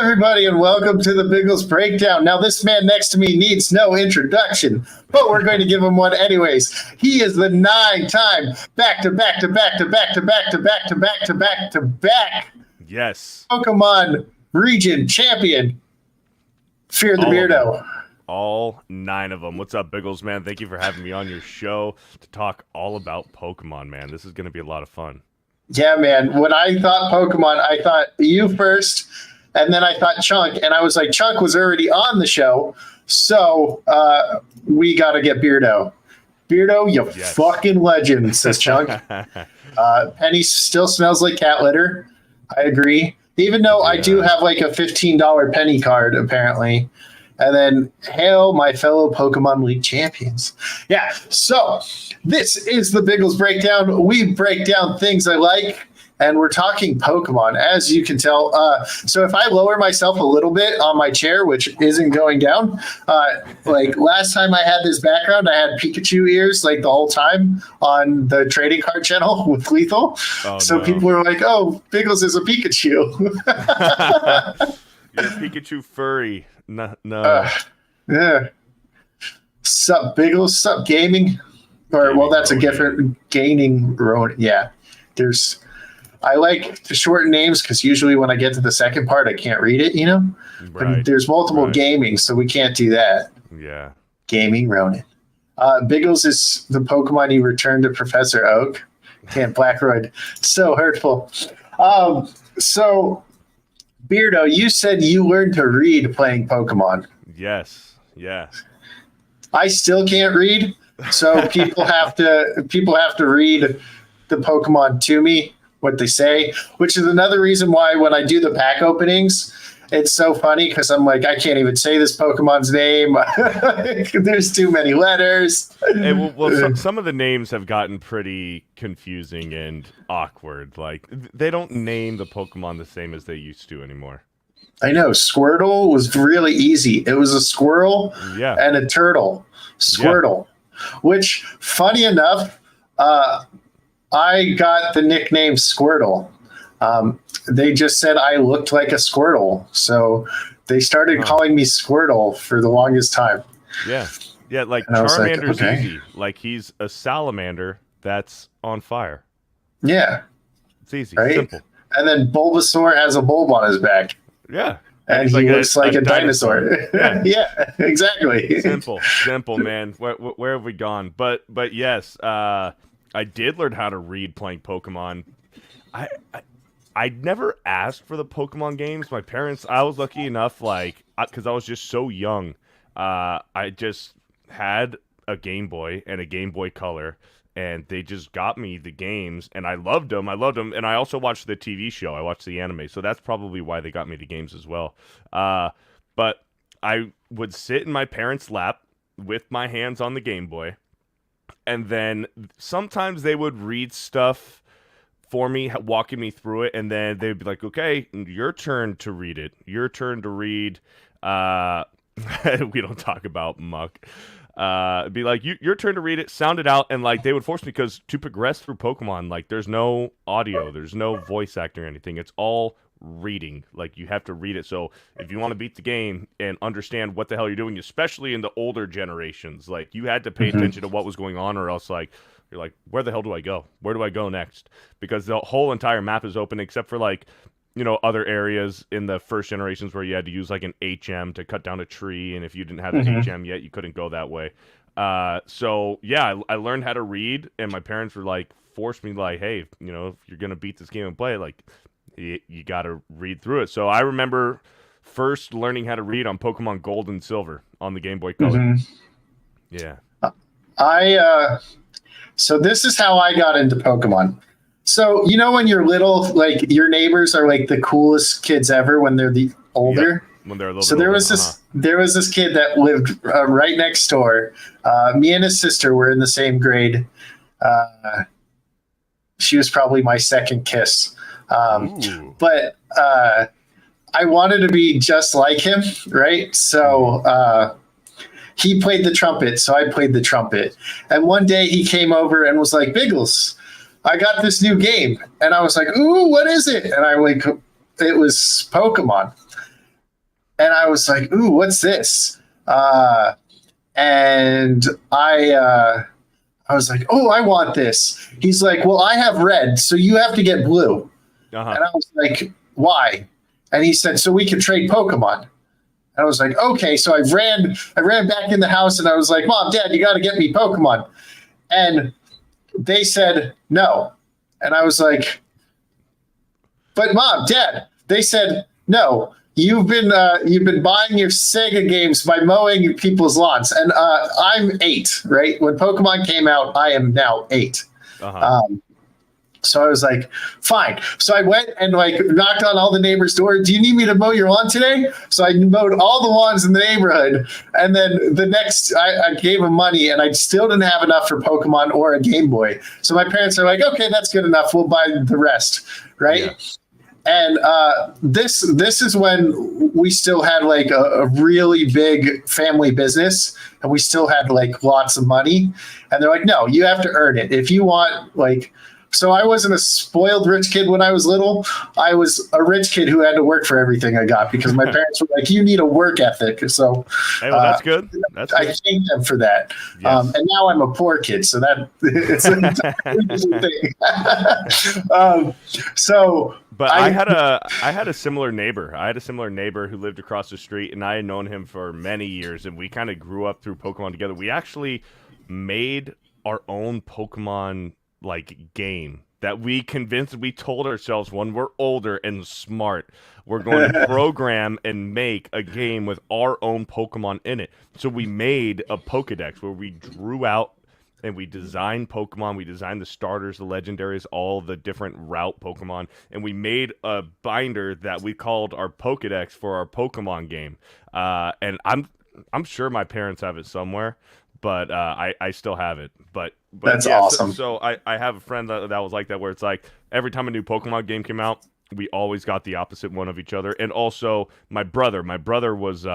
everybody, and welcome to the Biggles Breakdown. Now, this man next to me needs no introduction, but we're going to give him one anyways. He is the 9-time back-to-back Yes. Pokemon region champion, FearTheBeardo. All 9 of them. What's up, Biggles, man? Thank you for having me on your show to talk all about Pokemon, man. This is going to be a lot of fun. Yeah, man. When I thought Pokemon, I thought you first, and then I thought Chunk, and I was like, Chunk was already on the show, so we got to get Beardo. Beardo, you fucking legend, says Chunk. Penny still smells like cat litter. I agree. Even though I do have like a $15 penny card, apparently. And then, hail my fellow Pokemon League champions. Yeah, so this is the Biggles Breakdown. We break down things I like, and we're talking Pokemon, as you can tell. So if I lower myself a little bit on my chair, which isn't going down, like last time I had this background, I had Pikachu ears like the whole time on the trading card channel with Lethal. Oh, so people were like, oh, Biggles is a Pikachu. You're a Pikachu furry. No. Yeah. Sup, Biggles? Sup, gaming? Or, well, that's a different gaining road. Yeah. I like to shorten names because usually when I get to the second part, I can't read it, you know? Right. But there's multiple gaming, so we can't do that. Yeah. Gaming Ronin. Biggles is the Pokemon you returned to Professor Oak. Can't Blackroyd. So hurtful. So, Beardo, you said you learned to read playing Pokemon. Yes. Yeah. I still can't read, so people have to read the Pokemon to me, what they say, which is another reason why when I do the pack openings, it's so funny because I'm like, I can't even say this Pokemon's name. There's too many letters. Some of the names have gotten pretty confusing and awkward. Like, they don't name the Pokemon the same as they used to anymore. I know. Squirtle was really easy. It was a squirrel and a turtle. Squirtle. Yeah. Which, funny enough, I got the nickname Squirtle. They just said I looked like a Squirtle, so they started calling me Squirtle for the longest time. Yeah, like Charmander's easy. Like, he's a salamander that's on fire. Yeah, it's easy, right? Simple. And then Bulbasaur has a bulb on his back. Yeah, and he looks like a dinosaur. Yeah, exactly. Simple, man. Where have we gone? But yes, I did learn how to read playing Pokemon. I never asked for the Pokemon games. My parents, I was lucky enough, like, because I was just so young. I just had a Game Boy and a Game Boy Color, and they just got me the games, and I loved them. And I also watched the TV show. I watched the anime, so that's probably why they got me the games as well. But I would sit in my parents' lap with my hands on the Game Boy, and then sometimes they would read stuff for me, walking me through it, and then they'd be like, okay, your turn to read it. Your turn to read. We don't talk about muck. It'd be like, your turn to read it, sound it out, and like they would force me, because to progress through Pokemon, like, there's no audio, there's no voice acting or anything. It's all reading. Like, you have to read it. So if you want to beat the game and understand what the hell you're doing, especially in the older generations, like, you had to pay attention to what was going on, or else, like, you're like, where the hell do I go? Where do I go next? Because the whole entire map is open, except for, like, you know, other areas in the first generations where you had to use like an HM to cut down a tree, and if you didn't have an HM yet, you couldn't go that way. So yeah, I learned how to read, and my parents were like, forced me, like, hey, you know, if you're gonna beat this game and play it, like, you got to read through it. So I remember first learning how to read on Pokemon Gold and Silver on the Game Boy Color. Yeah. So this is how I got into Pokemon. So, you know, when you're little, like, your neighbors are like the coolest kids ever when they're the older. Yep, when they're a little bit older. There was this kid that lived right next door. Me and his sister were in the same grade. She was probably my second kiss. But I wanted to be just like him, right? So he played the trumpet, so I played the trumpet. And one day he came over and was like, Biggles, I got this new game. And I was like, ooh, what is it? And I like, it was Pokemon. and I was like, "Ooh, what's this?" And I was like, "Oh, I want this." He's like, "Well, I have red, so you have to get blue." Uh-huh. And I was like, "Why?" And he said, "So we can trade Pokemon." And I was like, "Okay." So I ran back in the house, and I was like, "Mom, Dad, you got to get me Pokemon." And they said no. And I was like, "But Mom, Dad," they said, "No. You've been buying your Sega games by mowing people's lawns." And I'm 8, right? When Pokemon came out, I am now 8. Uh-huh. So I was like, fine. So I went and like knocked on all the neighbors' door. "Do you need me to mow your lawn today?" So I mowed all the lawns in the neighborhood. And then the next, I gave them money, and I still didn't have enough for Pokemon or a Game Boy. So my parents are like, "Okay, that's good enough. We'll buy the rest." Right. Yeah. And this is when we still had like a really big family business, and we still had like lots of money. And they're like, "No, you have to earn it if you want." Like, so I wasn't a spoiled rich kid when I was little. I was a rich kid who had to work for everything I got because my parents were like, "You need a work ethic." So Hey, well, that's good. That's I good. thank them for that. Yes. And now I'm a poor kid, so that it's an entirely different thing. So But I had a similar neighbor. I had a similar neighbor who lived across the street, and I had known him for many years, and we kind of grew up through Pokemon together. We actually made our own Pokemon like game that we told ourselves when we're older and smart, we're going to program and make a game with our own Pokemon in it. So we made a Pokedex where we drew out and we designed Pokemon. We designed the starters, the legendaries, all the different route Pokemon, and we made a binder that we called our Pokedex for our Pokemon game. And I'm sure my parents have it somewhere, but I still have it. But That's yeah, awesome. So I have a friend that was like that, where it's like every time a new Pokemon game came out, we always got the opposite one of each other. And also my brother was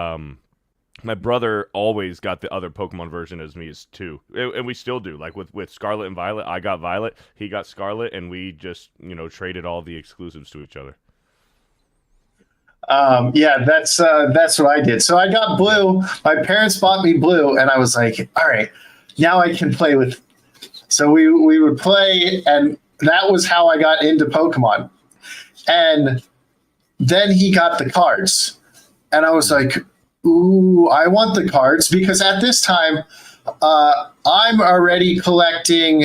my brother always got the other Pokemon version as me as too, and we still do. Like with Scarlet and Violet, I got Violet, he got Scarlet, and we just traded all the exclusives to each other. Yeah, that's what I did. So I got blue. My parents bought me blue, and I was like, "All right, now I can play with." So we would play, and that was how I got into Pokemon. And then he got the cards, and I was like, "Ooh, I want the cards," because at this time, I'm already collecting.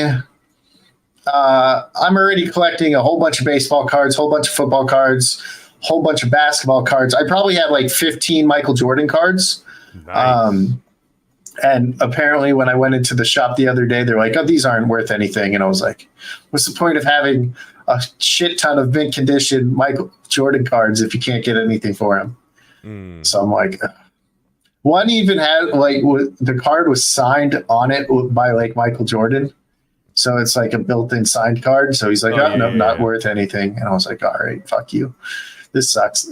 I'm already collecting a whole bunch of baseball cards, whole bunch of football cards, whole bunch of basketball cards. I probably had like 15 Michael Jordan cards. Nice. And apparently when I went into the shop the other day, they're like, "Oh, these aren't worth anything." And I was like, "What's the point of having a shit ton of mint condition Michael Jordan cards if you can't get anything for them?" So I'm like, one even had like the card was signed on it by like Michael Jordan. So it's like a built-in signed card. So he's like, "Oh, no, not worth anything." And I was like, "All right, fuck you. This sucks."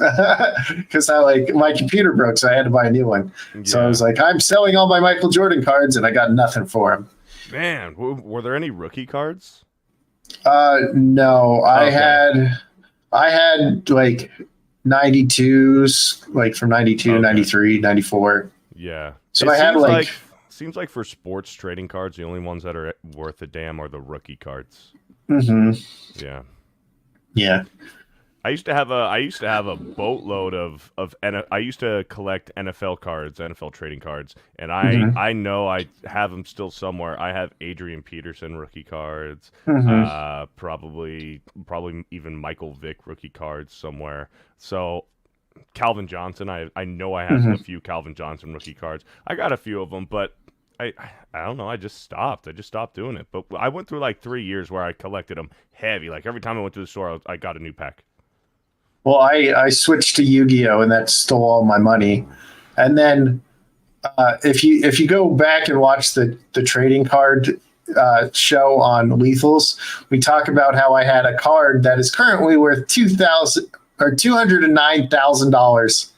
Because I like my computer broke, so I had to buy a new one. Yeah. So I was like, I'm selling all my Michael Jordan cards, and I got nothing for them. Man, were there any rookie cards? No, okay. I had like 92s, like from 92, 93, 94. Yeah. So I had like seems like for sports trading cards, the only ones that are worth a damn are the rookie cards. Mm-hmm. Yeah. Yeah. I used to have a boatload of I used to collect NFL cards, NFL trading cards, and I know I have them still somewhere. I have Adrian Peterson rookie cards, probably even Michael Vick rookie cards somewhere. So Calvin Johnson, I know I have a few Calvin Johnson rookie cards. I got a few of them, but I don't know. I just stopped doing it. But I went through like 3 years where I collected them heavy. Like every time I went to the store, I got a new pack. Well, I switched to Yu-Gi-Oh, and that stole all my money. And then if you go back and watch the trading card show on Lethals, we talk about how I had a card that is currently worth $209,000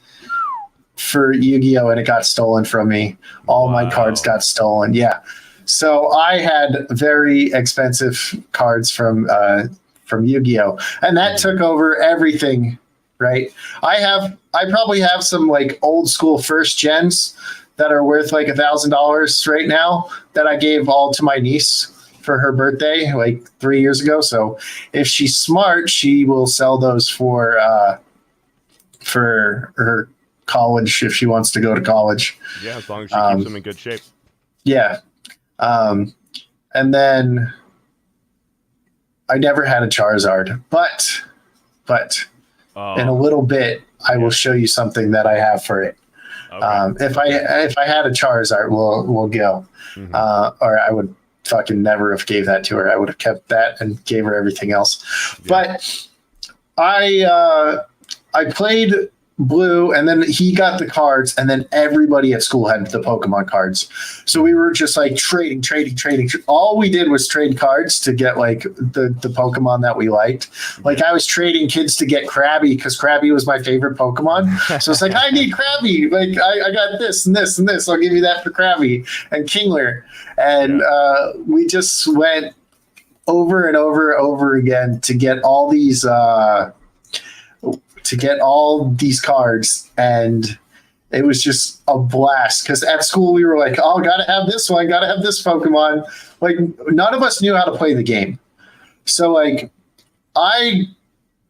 for Yu-Gi-Oh, and it got stolen from me. All my cards got stolen. Yeah. So I had very expensive cards from Yu-Gi-Oh, and that took over everything right? I probably have some like old school first gens that are worth like $1,000 right now that I gave all to my niece for her birthday like 3 years ago. So if she's smart, she will sell those for her college if she wants to go to college. Yeah, as long as she keeps them in good shape. Yeah. And then I never had a Charizard, but in a little bit, I will show you something that I have for it. Okay. If I had a Charizard, we'll go. Mm-hmm. Or I would fucking never have gave that to her. I would have kept that and gave her everything else. Yeah. But I played Blue, and then he got the cards, and then everybody at school had the Pokemon cards. So we were just like trading. All we did was trade cards to get like the Pokemon that we liked. Like I was trading kids to get Krabby because Krabby was my favorite Pokemon. So it's like, I need Krabby. Like I got this and this and this. I'll give you that for Krabby and Kingler. And we just went over and over again to get all these cards, and it was just a blast because at school we were like, oh, gotta have this one, gotta have this Pokemon. Like none of us knew how to play the game, so like I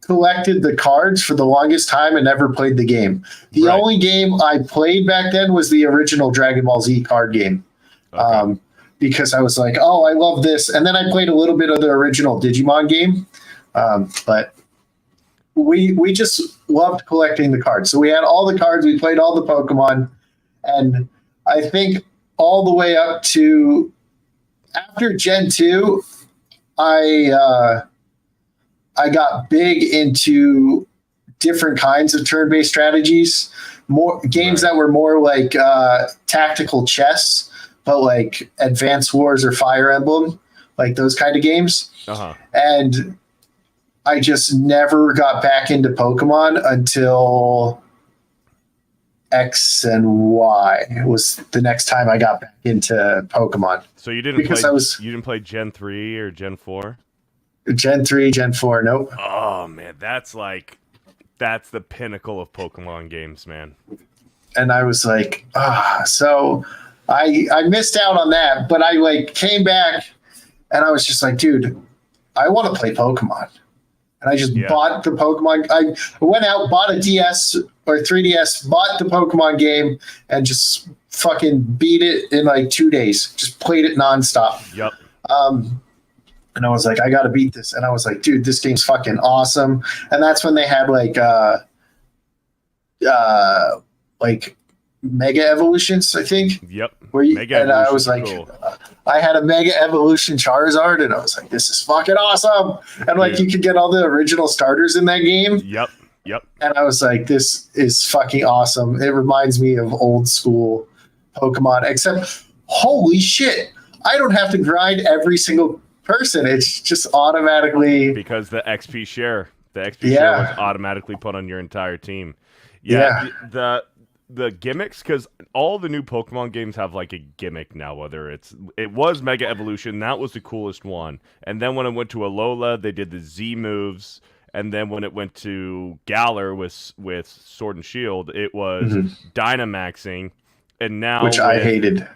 collected the cards for the longest time and never played the game. The only game I played back then was the original Dragon Ball Z card game. Okay. Because I was like, oh, I love this, and then I played a little bit of the original Digimon game, but we just loved collecting the cards. So we had all the cards, we played all the Pokemon, and I think all the way up to after Gen 2, I got big into different kinds of turn-based strategies, more games that were more like tactical chess, but like Advance Wars or Fire Emblem, like those kind of games. Uh-huh. And I just never got back into Pokemon until X and Y. It was the next time I got back into Pokemon. So you didn't play Gen 3 or Gen 4? Gen 3, Gen 4, nope. Oh man, that's the pinnacle of Pokemon games, man. And I was like, so I missed out on that, but I like came back and I was just like, dude, I want to play Pokemon. And I just bought the Pokemon. I went out, bought a DS or 3DS, bought the Pokemon game, and just fucking beat it in like 2 days. Just played it nonstop. Yep. And I was like, I got to beat this. And I was like, dude, this game's fucking awesome. And that's when they had like Mega Evolutions, I think. Yep. And I was like, cool. I had a Mega Evolution Charizard, and I was like, this is fucking awesome. And like, you could get all the original starters in that game. Yep. And I was like, this is fucking awesome. It reminds me of old school Pokemon, except holy shit, I don't have to grind every single person. It's just automatically because the XP share was automatically put on your entire team. The gimmicks, because all the new Pokemon games have like a gimmick now, whether it was Mega Evolution, that was the coolest one. And then when it went to Alola, they did the Z moves. And then when it went to Galar with Sword and Shield, it was Dynamaxing. And now, which I hated.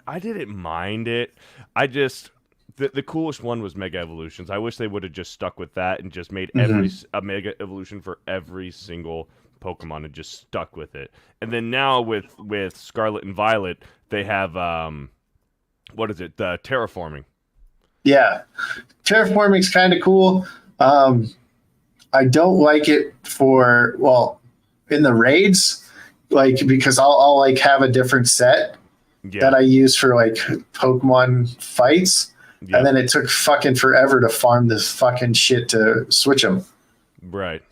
I didn't mind it. I just the coolest one was Mega Evolutions. I wish they would have just stuck with that and just made a Mega Evolution for every single Pokemon and just stuck with it. And then now with Scarlet and Violet, they have what is it? The terraforming. Yeah, terraforming's kind of cool. I don't like it in the raids, like because I'll like have a different set that I use for like Pokemon fights, and then it took fucking forever to farm this fucking shit to switch them. Right.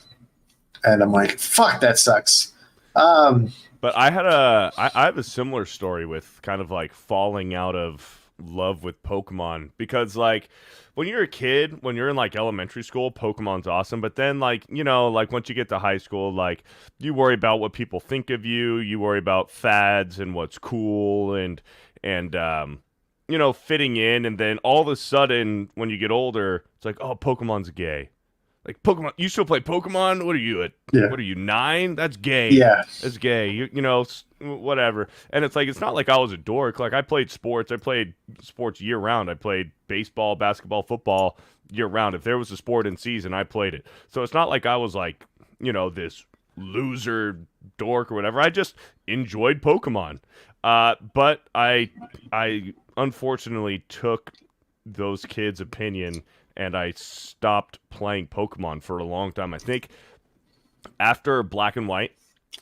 And I'm like, fuck, that sucks. But I have a similar story with kind of like falling out of love with Pokemon, because like when you're a kid, when you're in like elementary school, Pokemon's awesome. But then like, like once you get to high school, like you worry about what people think of you. You worry about fads and what's cool and fitting in. And then all of a sudden when you get older, it's like, oh, Pokemon's gay. Like Pokemon, you still play Pokemon? What are you at? Yeah. What are you, 9? That's gay. Yeah. That's gay. You know, whatever. And it's like it's not like I was a dork. Like I played sports. I played sports year round. I played baseball, basketball, football year round. If there was a sport in season, I played it. So it's not like I was like, you know, this loser dork or whatever. I just enjoyed Pokemon. But I unfortunately took those kids' opinion and I stopped playing Pokemon for a long time. I think after Black and White,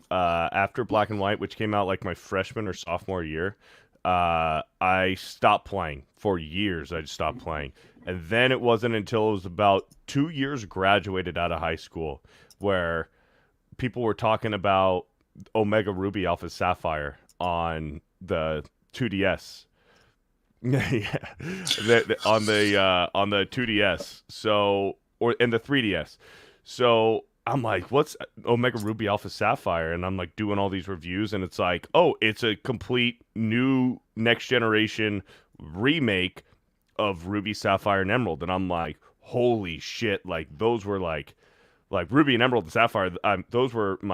which came out like my freshman or sophomore year, I stopped playing for years. I just stopped playing. And then it wasn't until it was about 2 years graduated out of high school where people were talking about Omega Ruby Alpha Sapphire on the 2DS. Yeah, on the 2DS. So in the 3DS. So I'm like, what's Omega Ruby Alpha Sapphire? And I'm like doing all these reviews, and it's like, oh, it's a complete new next generation remake of Ruby, Sapphire, and Emerald. And I'm like, holy shit! Like those were like Ruby and Emerald and Sapphire. Those were some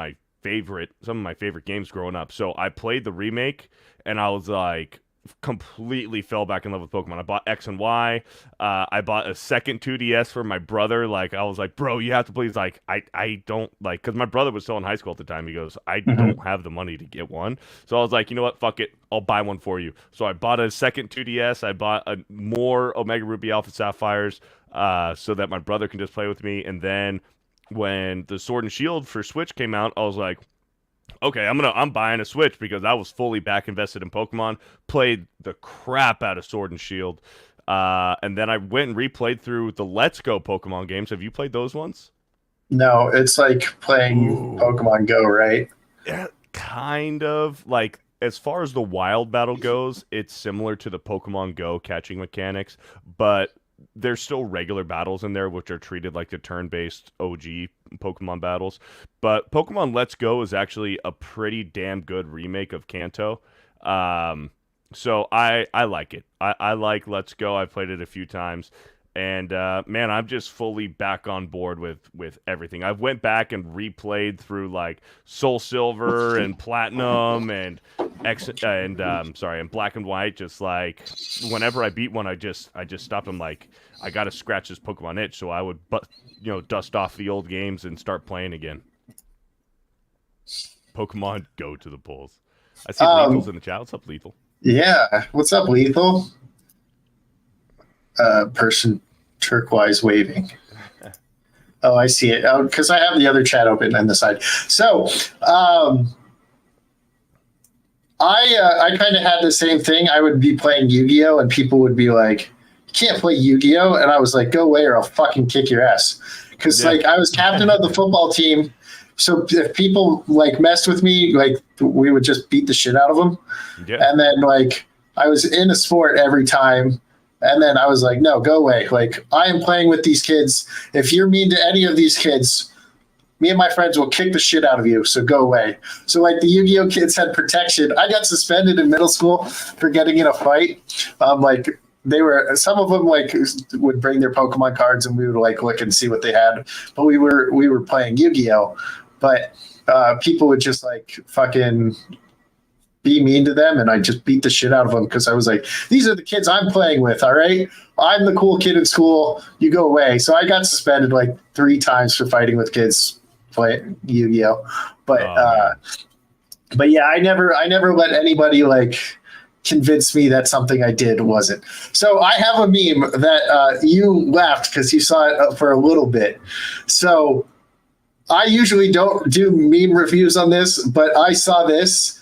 of my favorite games growing up. So I played the remake, and I was like, completely fell back in love with Pokemon. I bought X and Y. I bought a second 2DS for my brother. Like I was like, bro, you have to please. Like I don't like, because my brother was still in high school at the time. He goes, I don't have the money to get one. So I was like, you know what, fuck it, I'll buy one for you. So I bought a second 2DS. I bought more Omega Ruby Alpha Sapphires, so that my brother can just play with me. And then when the Sword and Shield for Switch came out, I was like, okay, I'm buying a Switch, because I was fully back invested in Pokemon. Played the crap out of Sword and Shield, and then I went and replayed through the Let's Go Pokemon games. Have you played those ones? No, it's like playing Pokemon Go, right? Yeah, kind of. Like as far as the wild battle goes, it's similar to the Pokemon Go catching mechanics, but there's still regular battles in there, which are treated like the turn-based OG Pokemon battles. But Pokemon Let's Go is actually a pretty damn good remake of Kanto. So I like it. I like Let's Go. I played it a few times. And man, I'm just fully back on board with everything. I went back and replayed through like Soul Silver and Platinum and and Black and White. Just like whenever I beat one, I just stopped. I'm like, I gotta scratch this Pokemon itch, so I would dust off the old games and start playing again. Pokemon Go to the polls. I see Lethal's in the chat. What's up, Lethal? Yeah, what's up, Lethal? Person turquoise waving. Oh, I see it. Oh, because I have the other chat open on the side. So, I kind of had the same thing. I would be playing Yu-Gi-Oh, and people would be like, "You can't play Yu-Gi-Oh," and I was like, "Go away, or I'll fucking kick your ass." Because like I was captain of the football team, so if people like messed with me, like we would just beat the shit out of them. Yeah. And then like I was in a sport every time. And then I was like, no, go away. Like, I am playing with these kids. If you're mean to any of these kids, me and my friends will kick the shit out of you. So go away. So, like, the Yu-Gi-Oh kids had protection. I got suspended in middle school for getting in a fight. Like, some of them, like, would bring their Pokemon cards and we would, like, look and see what they had. But we were playing Yu-Gi-Oh. But people would just, like, fucking be mean to them, and I just beat the shit out of them because I was like, these are the kids I'm playing with, all right? I'm the cool kid in school. You go away. So I got suspended like 3 times for fighting with kids playing Yu-Gi-Oh. But yeah, I never let anybody like convince me that something I did wasn't. So I have a meme that you laughed because you saw it for a little bit. So I usually don't do meme reviews on this, but I saw this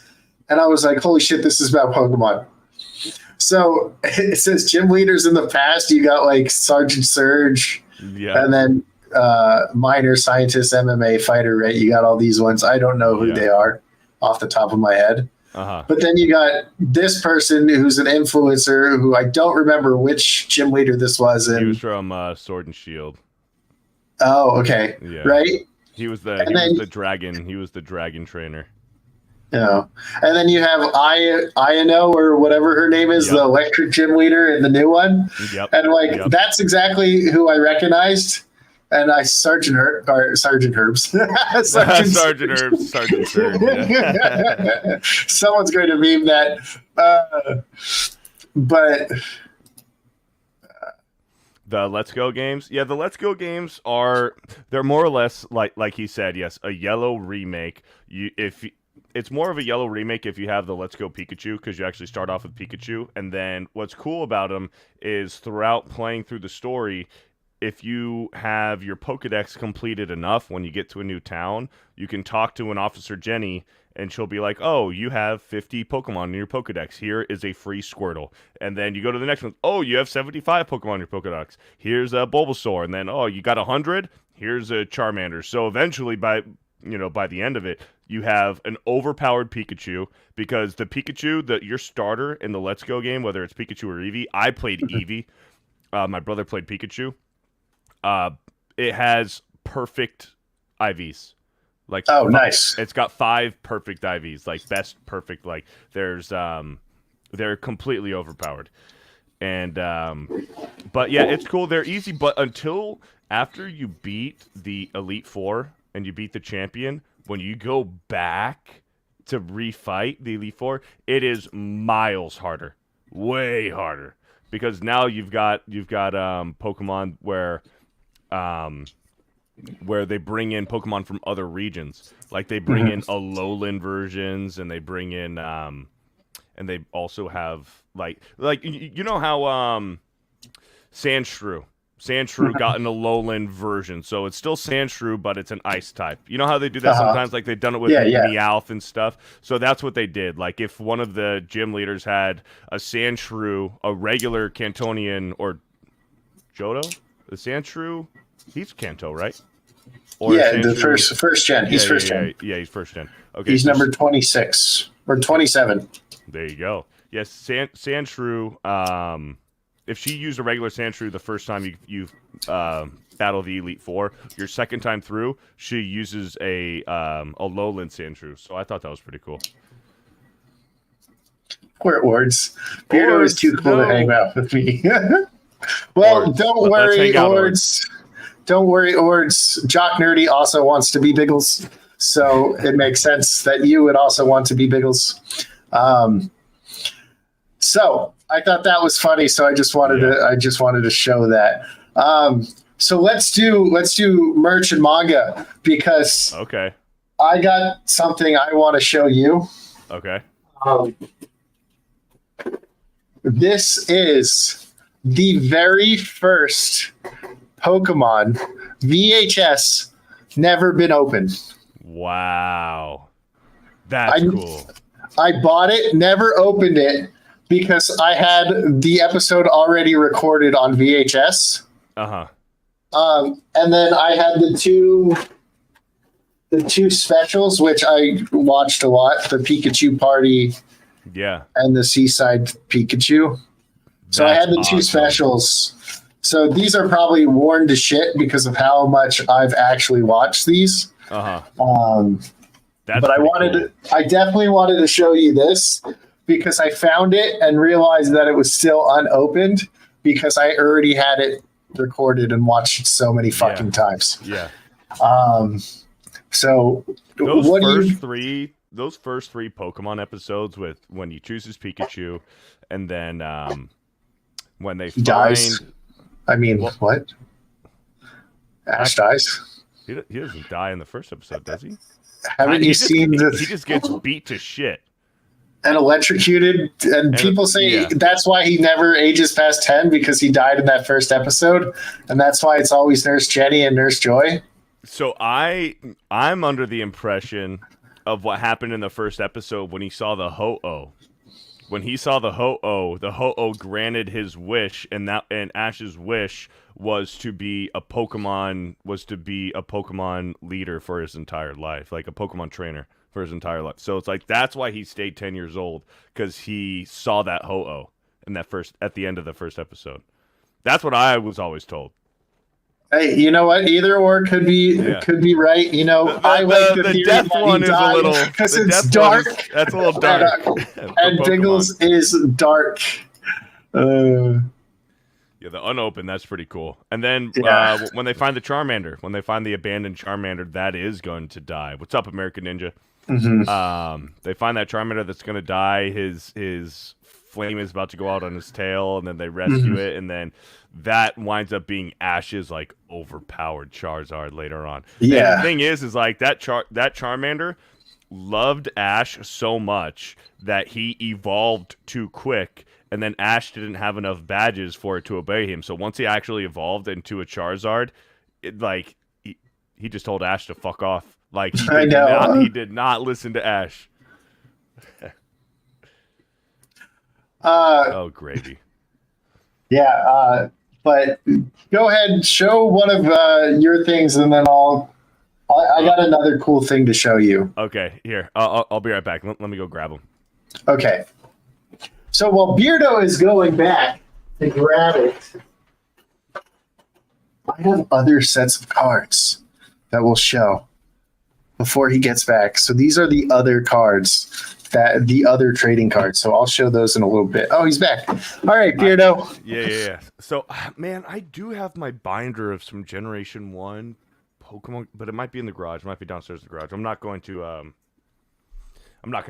and I was like, holy shit, this is about Pokemon. So it says gym leaders in the past. You got like Sergeant Surge, and then minor scientist, MMA fighter, right? You got all these ones. I don't know who they are off the top of my head. But then you got this person who's an influencer who I don't remember which gym leader this was. And he was from Sword and Shield. Oh, okay. Yeah. Right? He was the dragon. He was the dragon trainer. And then you have Ayano or whatever her name is, the electric gym leader in the new one. And like that's exactly who I recognized. And I Sergeant Herbs. Sergeant Herbs, Sergeant Sir. Yeah. Someone's going to meme that. But the Let's Go games, the Let's Go games they're more or less like he said, yes, a yellow remake. It's more of a yellow remake if you have the Let's Go Pikachu, because you actually start off with Pikachu, and then what's cool about them is throughout playing through the story, if you have your Pokedex completed enough when you get to a new town, you can talk to an Officer Jenny, and she'll be like, oh, you have 50 Pokemon in your Pokedex. Here is a free Squirtle. And then you go to the next one. Oh, you have 75 Pokemon in your Pokedex. Here's a Bulbasaur. And then, oh, you got 100? Here's a Charmander. So eventually, by the end of it, you have an overpowered Pikachu, because the Pikachu, your starter in the Let's Go game, whether it's Pikachu or Eevee, I played Eevee. My brother played Pikachu. It has perfect IVs. Like, oh, nice. It's got 5 perfect IVs, like best perfect. Like, they're completely overpowered. And but yeah, it's cool. They're easy, but until after you beat the Elite Four and you beat the champion, when you go back to refight the Elite Four, it is miles harder, way harder, because now you've got Pokemon where they bring in Pokemon from other regions. Like, they bring in Alolan versions, and they bring in and they also have like you know how Sandshrew got an Alolan version, so it's still Sandshrew, but it's an ice type. You know how they do that sometimes, like they've done it with Meowth and stuff. So that's what they did. Like, if one of the gym leaders had a Sandshrew, a regular Cantonian, or Johto, the Sandshrew, he's Kanto, right? Or the first gen. He's first gen. Yeah, he's first gen. Okay, he's number 26 or 27. There you go. Yes, Sandshrew. If she used a regular Sandshrew the first time you battle the Elite Four, your second time through, she uses a Alolan Sandshrew. So I thought that was pretty cool. Poor Ords. Beardo is too cool to hang out with me. Well, don't worry, Ords. Don't worry, Ords. Jock Nerdy also wants to be Biggles, so it makes sense that you would also want to be Biggles. So I thought that was funny, so I just wanted to show that. So let's do merch and manga, because I got something I want to show you. Okay. This is the very first Pokemon VHS never been opened. Wow. That's cool. I bought it, never opened it, because I had the episode already recorded on VHS. And then I had the two specials, which I watched a lot, the Pikachu Party and the Seaside Pikachu. So I had the two specials. So these are probably worn to shit because of how much I've actually watched these. But I definitely wanted to show you this, because I found it and realized that it was still unopened, because I already had it recorded and watched it so many fucking times. Yeah. So those first three Pokemon episodes with when you choose his Pikachu, and then when they dies. What? Ash dies. He doesn't die in the first episode, does he? Haven't you seen this? He just gets beat to shit. And electrocuted, and people say that's why he never ages past 10, because he died in that first episode, and that's why it's always Nurse Jenny and Nurse Joy. So I'm under the impression of what happened in the first episode when he saw the Ho-Oh. When he saw the Ho-Oh granted his wish, and Ash's wish was to be a Pokemon leader for his entire life, like a Pokemon trainer for his entire life. So it's like that's why he stayed 10 years old, because he saw that Ho-Oh at the end of the first episode. That's what I was always told. Hey, you know what? Either or could be right. You know, I like the theory death that one he is died a little because it's dark. That's a little dark. And Biggles is dark. Yo, Yeah, the unopened, that's pretty cool. And then Yeah. when they find the Charmander, when they find the abandoned Charmander, that is going to die. What's up, American Ninja? Hmm. They find that Charmander that's going to die. His flame is about to go out on his tail, and then they rescue it, and then that winds up being Ash's like overpowered Charizard later on. Yeah. And the thing is like that Charmander loved Ash so much that he evolved too quick. And then Ash didn't have enough badges for it to obey him. So once he actually evolved into a Charizard, he just told Ash to fuck off. Like he did not listen to Ash. Oh, gravy. Yeah. But go ahead and show one of your things, and then I got another cool thing to show you. Okay, here. I'll be right back. Let me go grab them. Okay. So while Beardo is going back to grab it, I have other sets of cards that will show before he gets back. So these are the other cards, the other trading cards. So I'll show those in a little bit. Oh, he's back. All right, Beardo. Yeah. So, man, I do have my binder of some Generation 1 Pokemon, but it might be in the garage. It might be downstairs in the garage. I'm not going to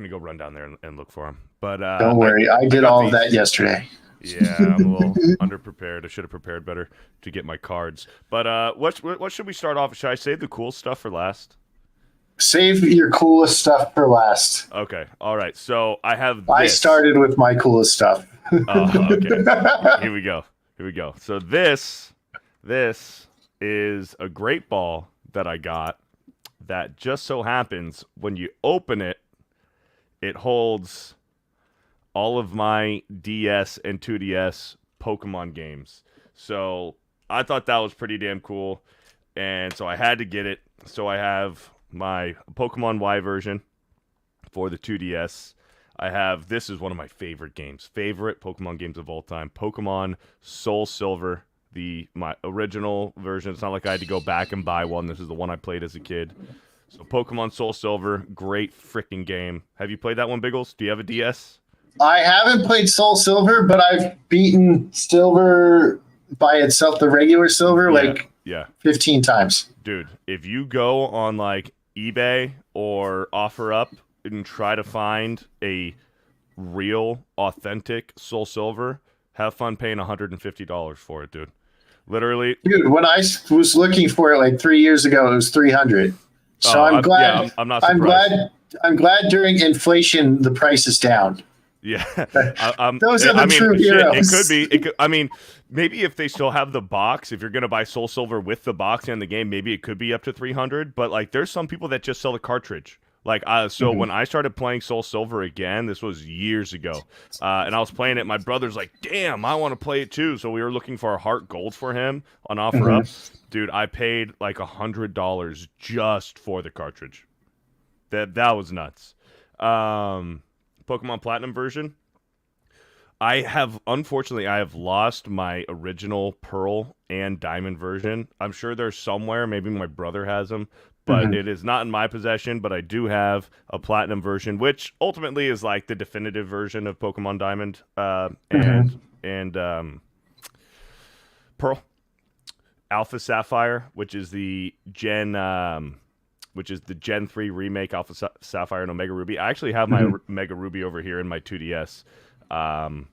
go run down there and look for them. But don't worry, I did all of that yesterday. Yeah, I'm a little underprepared. I should have prepared better to get my cards. But what should we start off? Should I save the cool stuff for last? Save your coolest stuff for last. Okay, all right. So I have. I started with my coolest stuff. Okay. Here we go. So this is a great ball that I got. That just so happens when you open it, it holds all of my DS and 2DS Pokemon games. So I thought that was pretty damn cool. And so I had to get it. So I have my Pokemon Y version for the 2DS. This is one of my favorite Pokemon games of all time. Pokemon Soul Silver, my original version. It's not like I had to go back and buy one. This is the one I played as a kid. So Pokemon Soul Silver, great freaking game. Have you played that one, Biggles? Do you have a DS? I haven't played Soul Silver, but I've beaten Silver by itself, the regular Silver, 15 times. Dude, if you go on like eBay or OfferUp and try to find a real, authentic Soul Silver, have fun paying $150 for it, dude. Literally. Dude, when I was looking for it like 3 years ago, it was $300. So I'm glad. Yeah, I'm not surprised. I'm glad during inflation the price is down. Yeah, those are the true heroes. It could be. Maybe if they still have the box, if you're gonna buy Soul Silver with the box and the game, maybe it could be up to $300. But like, there's some people that just sell the cartridge. Like, when I started playing Soul Silver again, this was years ago, and I was playing it. My brother's like, "Damn, I want to play it too." So we were looking for a Heart Gold for him on OfferUp. Dude, I paid like $100 just for the cartridge. That was nuts. Pokemon Platinum version. Unfortunately, I have lost my original Pearl and Diamond version. I'm sure they're somewhere. Maybe my brother has them, but it is not in my possession. But I do have a Platinum version, which ultimately is like the definitive version of Pokemon Diamond and Pearl. Alpha Sapphire, which is the Gen 3 remake, Alpha Sapphire and Omega Ruby. I actually have my Mega Ruby over here in my 2DS. And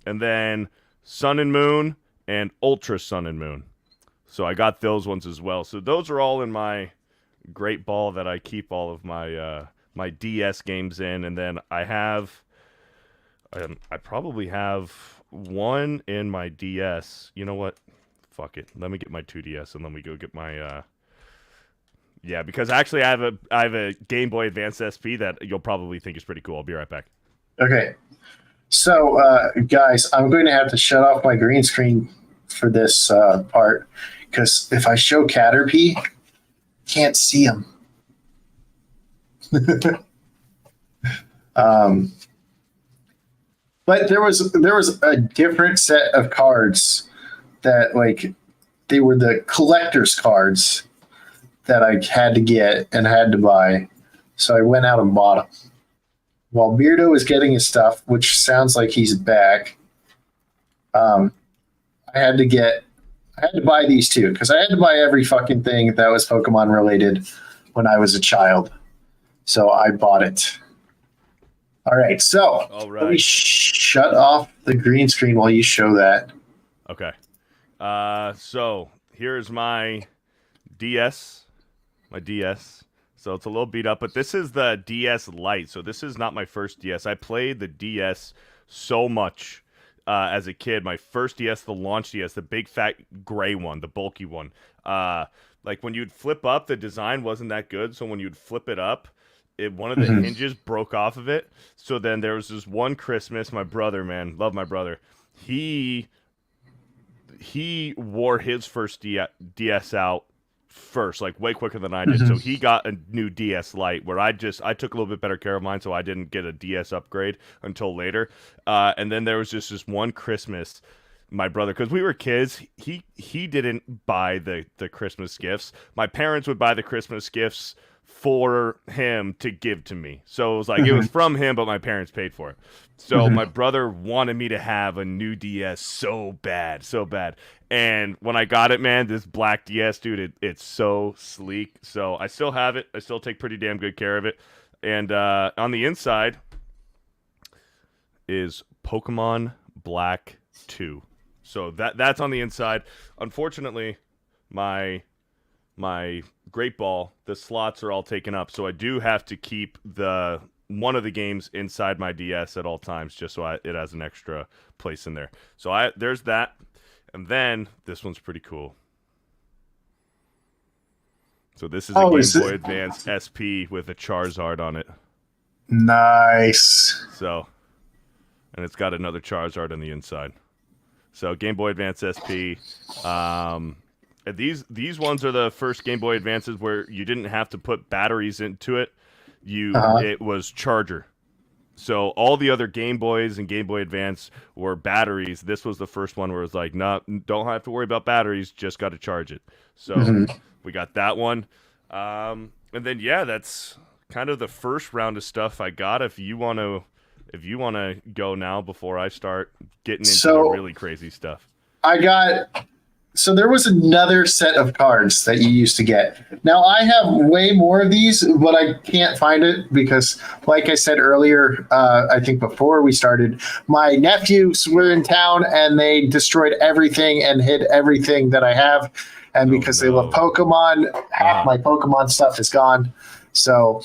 then Sun and Moon and Ultra Sun and Moon. So I got those ones as well. So those are all in my great ball that I keep all of my my DS games in. And then I probably have one in my DS. You know what? Fuck it. Let me get my 2DS and let me go get my... Yeah, because actually I have a Game Boy Advance SP that you'll probably think is pretty cool. I'll be right back. Okay. So, guys, I'm going to have to shut off my green screen for this part because if I show Caterpie, can't see him. But there was a different set of cards that, like, they were the collector's cards that I had to get and had to buy. So I went out and bought them. While Beardo is getting his stuff, which sounds like he's back, I I had to buy these two because I had to buy every fucking thing that was Pokemon related when I was a child. So I bought it. All right, so let me shut off the green screen while you show that. Okay. So here's my DS. So it's a little beat up, but this is the DS Lite. So this is not my first DS. I played the DS so much as a kid. My first DS, the launch DS, the big fat gray one, the bulky one. Like when you'd flip up, the design wasn't that good. So when you'd flip it up, one of the hinges broke off of it. So then there was this one Christmas, my brother, man, love my brother. He wore his first DS out first, like way quicker than I did. So he got a new DS Lite where I took a little bit better care of mine, so I didn't get a DS upgrade until later. And then there was just this one Christmas, my brother, because we were kids, he didn't buy the Christmas gifts. My parents would buy the Christmas gifts for him to give to me. So it was like it was from him, but my parents paid for it. So my brother wanted me to have a new DS so bad. And when I got it, man, this black DS, dude, it's so sleek. So I still have it. I still take pretty damn good care of it. And on the inside is Pokemon Black 2. So that's on the inside. Unfortunately, my Great Ball, the slots are all taken up, so I do have to keep one of the games inside my DS at all times, just so it has an extra place in there. So there's that, and then this one's pretty cool. So this is a Game Boy Advance SP with a Charizard on it. Nice. So, and it's got another Charizard on the inside. So Game Boy Advance SP. These ones are the first Game Boy Advances where you didn't have to put batteries into it. It was charger. So all the other Game Boys and Game Boy Advance were batteries. This was the first one where it was like, no, don't have to worry about batteries, just got to charge it. So we got that one. And then that's kind of the first round of stuff I got. If you want to go now before I start getting into the really crazy stuff. So there was another set of cards that you used to get. Now, I have way more of these, but I can't find it because, like I said earlier, I think before we started, my nephews were in town and they destroyed everything and hid everything that I have. And because they love Pokemon, half my Pokemon stuff is gone. So,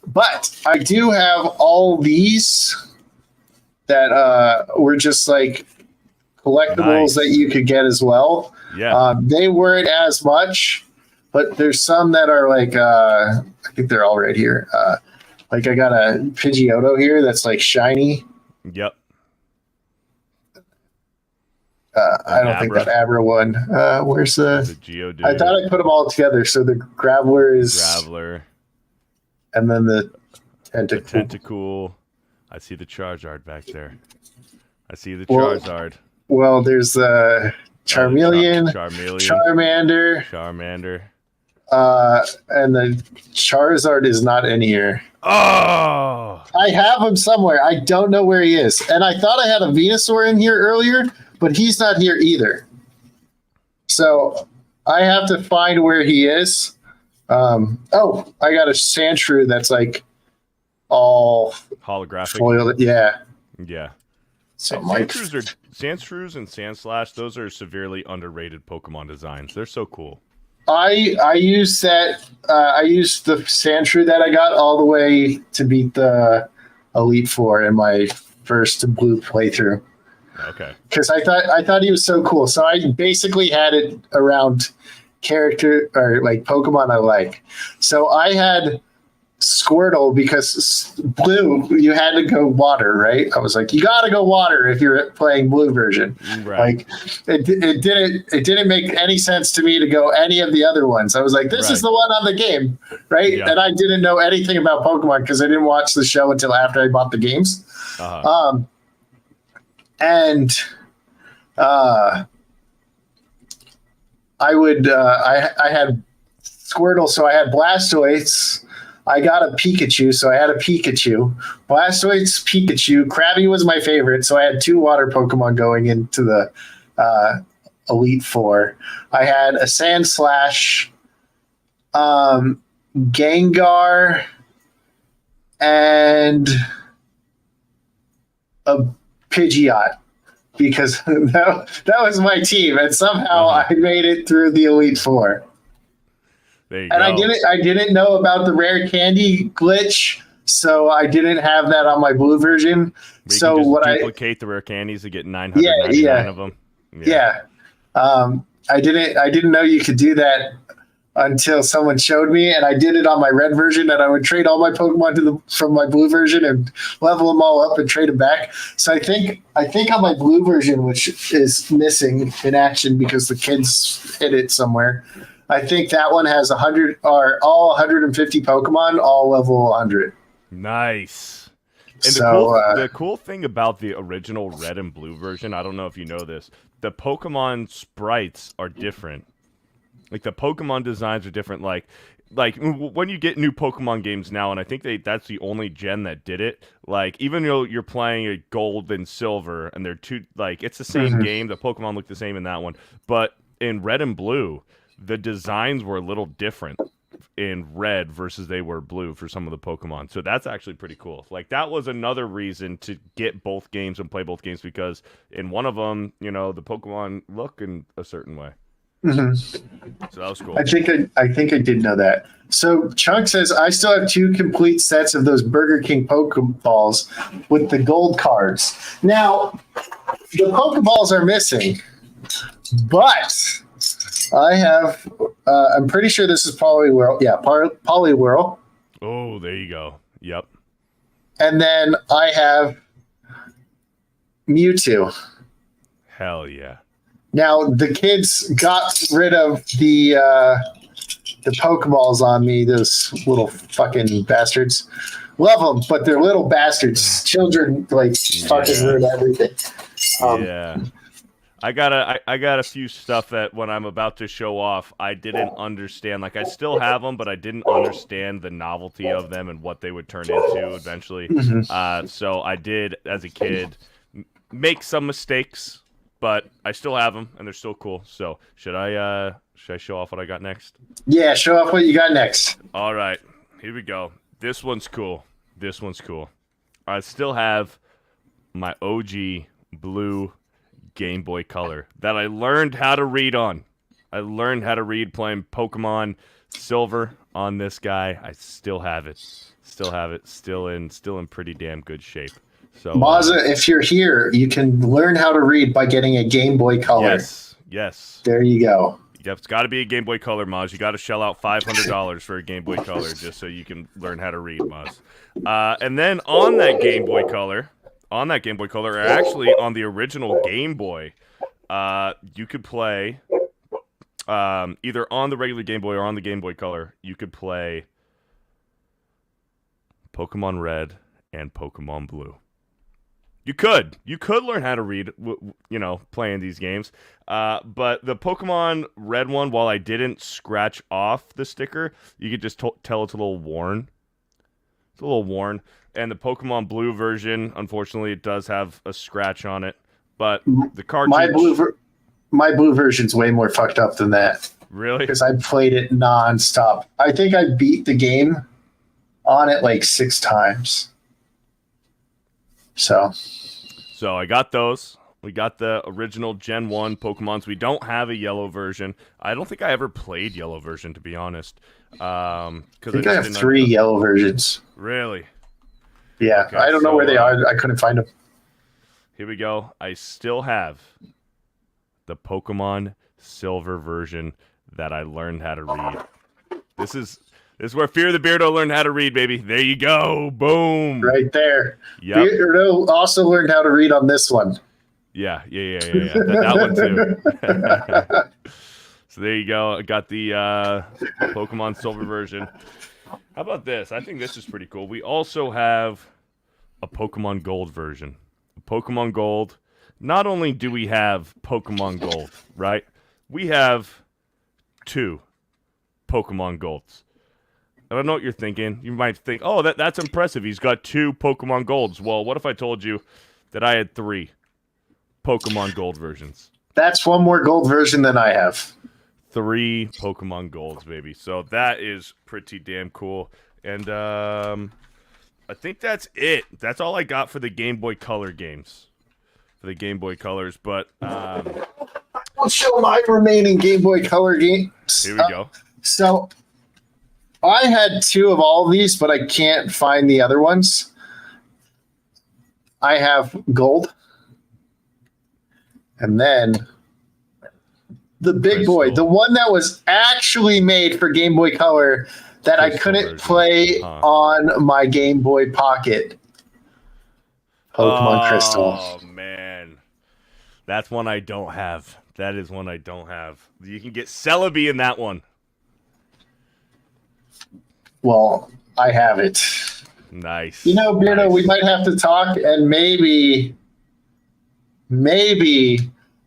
but I do have all these that were just like collectibles that you could get as well. Yeah, they weren't as much, but there's some that are like I think they're all right here. Like I got a Pidgeotto here that's like shiny. Yep. I don't think that Abra one. Where's the Geodude? I thought I put them all together. So the Graveler is and then the Tentacool. I see the Charizard back there. I see the Charizard. Well, there's the Charmeleon, Charmander, and the Charizard is not in here. Oh! I have him somewhere. I don't know where he is. And I thought I had a Venusaur in here earlier, but he's not here either. So I have to find where he is. I got a Sandshrew that's like all holographic. Foiled. Yeah. So Sandshrews and Sandslash, those are severely underrated Pokemon designs. They're so cool. I used that. I used the Sandshrew that I got all the way to beat the Elite Four in my first blue playthrough. Okay. Because I thought he was so cool. So I basically had it around character or like Pokemon I like. So I had Squirtle because blue, you had to go water, right? I was like, you got to go water if you're playing blue version. Right. Like it didn't make any sense to me to go any of the other ones. I was like, this is the one on the game, right? Yeah. And I didn't know anything about Pokemon because I didn't watch the show until after I bought the games. I had Squirtle, so I had Blastoise. I got a Pikachu, so I had a Pikachu. Blastoise, Pikachu. Krabby was my favorite, so I had two water Pokemon going into the Elite Four. I had a Sandslash, Gengar, and a Pidgeot, because that was my team, and somehow I made it through the Elite Four. There you and go. I didn't know about the rare candy glitch, so I didn't have that on my blue version. Where you so can just what duplicate the rare candies to get 999 of them. Yeah. I didn't know you could do that until someone showed me, and I did it on my red version, and I would trade all my Pokemon from my blue version and level them all up and trade them back. So I think on my blue version, which is missing in action because the kids hid it somewhere, I think that one has 100 or all 150 Pokemon, all level 100. Nice. And So, the cool thing about the original red and blue version, I don't know if you know this, the Pokemon sprites are different. Like, the Pokemon designs are different. Like when you get new Pokemon games now, and I think that's the only gen that did it. Like, even though you're playing a gold and silver, and they're two, like, it's the same game. The Pokemon look the same in that one, but in red and blue, the designs were a little different in red versus they were blue for some of the Pokemon. So that's actually pretty cool. Like, that was another reason to get both games and play both games, because in one of them, the Pokemon look in a certain way. So that was cool. I think I did know that. So Chunk says, I still have 2 complete sets of those Burger King Pokeballs with the gold cards. Now, the Pokeballs are missing, but I have, I'm pretty sure this is Poliwhirl. Yeah, Poliwhirl. Oh, there you go. Yep. And then I have Mewtwo. Hell yeah. Now, the kids got rid of the Pokeballs on me, those little fucking bastards. Love them, but they're little bastards. Children, fucking ruin everything. Yeah. I got a few stuff that when I'm about to show off, I didn't understand. Like, I still have them, but I didn't understand the novelty of them and what they would turn into eventually. So I did, as a kid, make some mistakes, but I still have them, and they're still cool. So should I show off what I got next? Yeah, show off what you got next. All right, here we go. This one's cool. I still have my OG blue Game Boy Color that I learned how to read on. I learned how to read playing Pokemon Silver on this guy. I still have it. Still in pretty damn good shape. So, Mazza, if you're here, you can learn how to read by getting a Game Boy Color. Yes. There you go. Yep, it's got to be a Game Boy Color, Maz. You got to shell out $500 for a Game Boy Color just so you can learn how to read, Maz. And then on that Game Boy Color, or actually on the original Game Boy, you could play either on the regular Game Boy or on the Game Boy Color. You could play Pokemon Red and Pokemon Blue. You could learn how to read, playing these games. But the Pokemon Red one, while I didn't scratch off the sticker, you could just tell it's a little worn. And the Pokemon Blue version, unfortunately, it does have a scratch on it. But the cartridge... My blue version's way more fucked up than that. Really? Because I played it nonstop. I think I beat the game on it 6 times. So I got those. We got the original Gen 1 Pokemons. We don't have a yellow version. I don't think I ever played yellow version, to be honest. I think I have 3 yellow versions. Really? Yeah. Okay, I don't know where they are. I couldn't find them. Here we go. I still have the Pokemon Silver version that I learned how to read. This is where FearTheBeardo learned how to read, baby. There you go. Boom. Right there. Yep. Beardo also learned how to read on this one. Yeah. That one too. So there you go. I got the Pokemon Silver version. How about this? I think this is pretty cool. We also have a Pokemon Gold version. Pokemon Gold. Not only do we have Pokemon Gold, right? We have 2 Pokemon Golds. I don't know what you're thinking. You might think, oh, that's impressive. He's got 2 Pokemon Golds. Well, what if I told you that I had 3 Pokemon Gold versions? That's one more gold version than I have. 3 Pokemon Golds, baby. So that is pretty damn cool. And I think that's it. That's all I got for the Game Boy Color games. For the Game Boy Colors. But I'll show my remaining Game Boy Color games. here we go. So I had 2 of all of these, but I can't find the other ones. I have gold. And then the big boy, the one that was actually made for Game Boy Color that I couldn't play on my Game Boy Pocket. Pokemon Crystal. Oh, man. That's one I don't have. That is one I don't have. You can get Celebi in that one. Well, I have it. Nice. You know, Beardo, we might have to talk, and maybe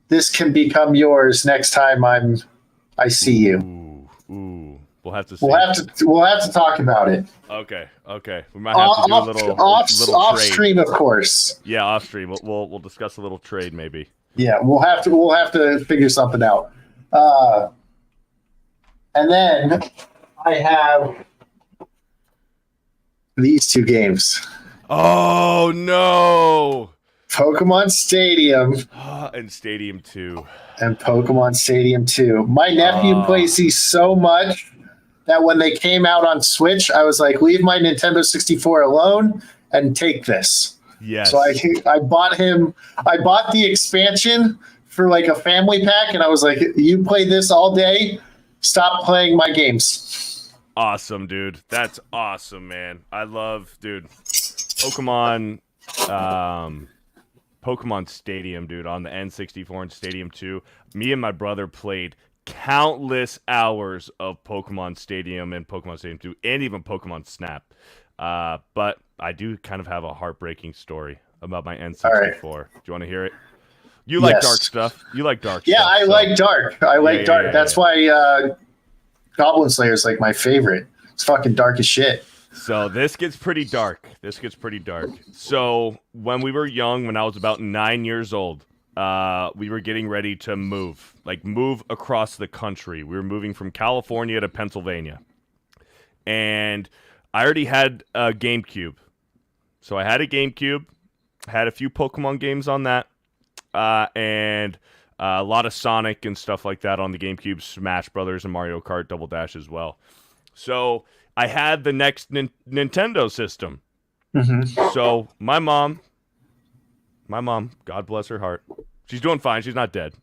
this can become yours next time I see you. Ooh. We'll have to see. We'll have to talk about it. Okay. We might have to do a little off trade. stream, of course. Yeah, off stream. We'll discuss a little trade maybe. Yeah, we'll have to figure something out. And then I have these 2 games. Oh no! Pokemon Stadium And Stadium 2. and Pokemon Stadium 2. My nephew plays these so much that when they came out on Switch, I was like, leave my Nintendo 64 alone and take this. Yes. So I bought the expansion for like a family pack, and I was like, you play this all day, stop playing my games. Awesome, dude. That's awesome, man. I love, dude, Pokemon Stadium, dude, on the N64 and Stadium 2. Me and my brother played countless hours of Pokemon Stadium and Pokemon Stadium 2 and even Pokemon Snap. But I do kind of have a heartbreaking story about my N64. Right. Do you want to hear it? You like dark stuff. You like dark stuff. Yeah, I like dark. I like dark. Yeah. That's why Goblin Slayer is like my favorite. It's fucking dark as shit. So this gets pretty dark. So when we were young, when I was about 9 years old, we were getting ready to move across the country. We were moving from California to Pennsylvania. And I already had a GameCube. So I had a GameCube, had a few Pokemon games on that, and a lot of Sonic and stuff like that on the GameCube, Smash Brothers and Mario Kart Double Dash as well. So I had the next Nintendo system. Mm-hmm. So my mom, God bless her heart. She's doing fine. She's not dead.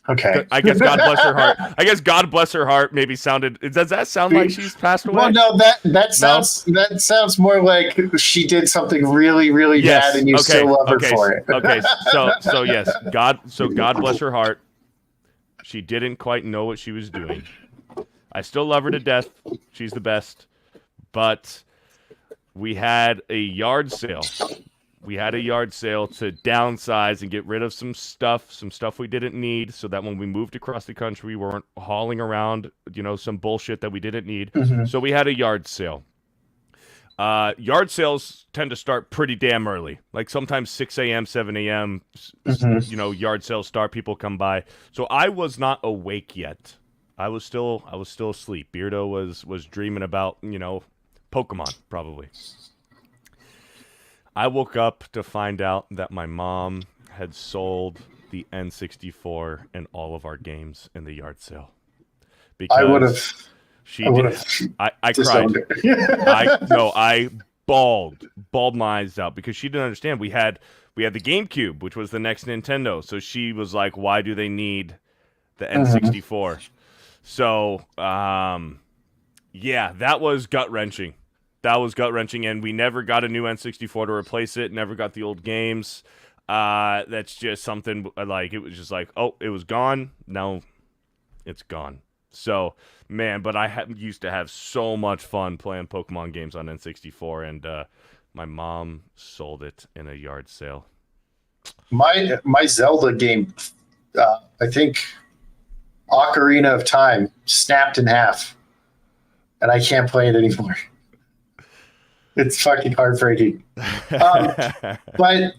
Okay. I guess God bless her heart. I guess God bless her heart maybe sounded. Does that sound like she's passed away? Well, no, that sounds more like she did something really, really bad, and you still love her for it. Okay. So yes, God bless her heart. She didn't quite know what she was doing. I still love her to death. She's the best. But we had a yard sale. We had a yard sale to downsize and get rid of some stuff we didn't need, so that when we moved across the country, we weren't hauling around, some bullshit that we didn't need. Mm-hmm. So we had a yard sale. Yard sales tend to start pretty damn early, like sometimes 6 a.m., 7 a.m., mm-hmm. Yard sales start, people come by. So I was not awake yet. I was still asleep. Beardo was dreaming about, Pokemon, probably. I woke up to find out that my mom had sold the N64 and all of our games in the yard sale. Because I would have. She did. I cried. I bawled my eyes out because she didn't understand. We had the GameCube, which was the next Nintendo. So she was like, "Why do they need the N64?" Mm-hmm. So, that was gut wrenching. And we never got a new N64 to replace it. Never got the old games. That's just something like, it was just like, oh, it was gone. Now it's gone. So, man, but I used to have so much fun playing Pokemon games on N64, and my mom sold it in a yard sale. My Zelda game, I think Ocarina of Time, snapped in half, and I can't play it anymore. It's fucking heartbreaking. But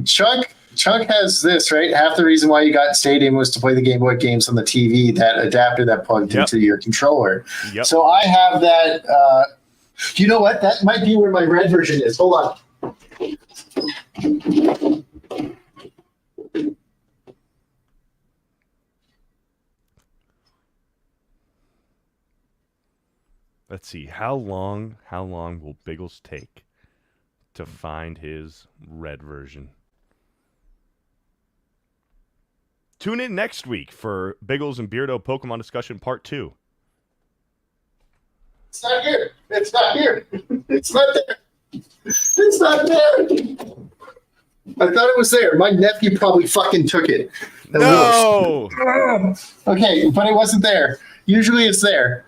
Chuck, Chunk has this, right? Half the reason why you got Stadium was to play the Game Boy games on the TV, that adapter that plugged into your controller. Yep. So I have that. You know what? That might be where my red version is. Hold on. Let's see. How long will Biggles take to find his red version? Tune in next week for Biggles and Beardo Pokemon Discussion Part 2. It's not here. It's not here. It's not there. It's not there. I thought it was there. My nephew probably fucking took it. No! Okay, but it wasn't there. Usually it's there.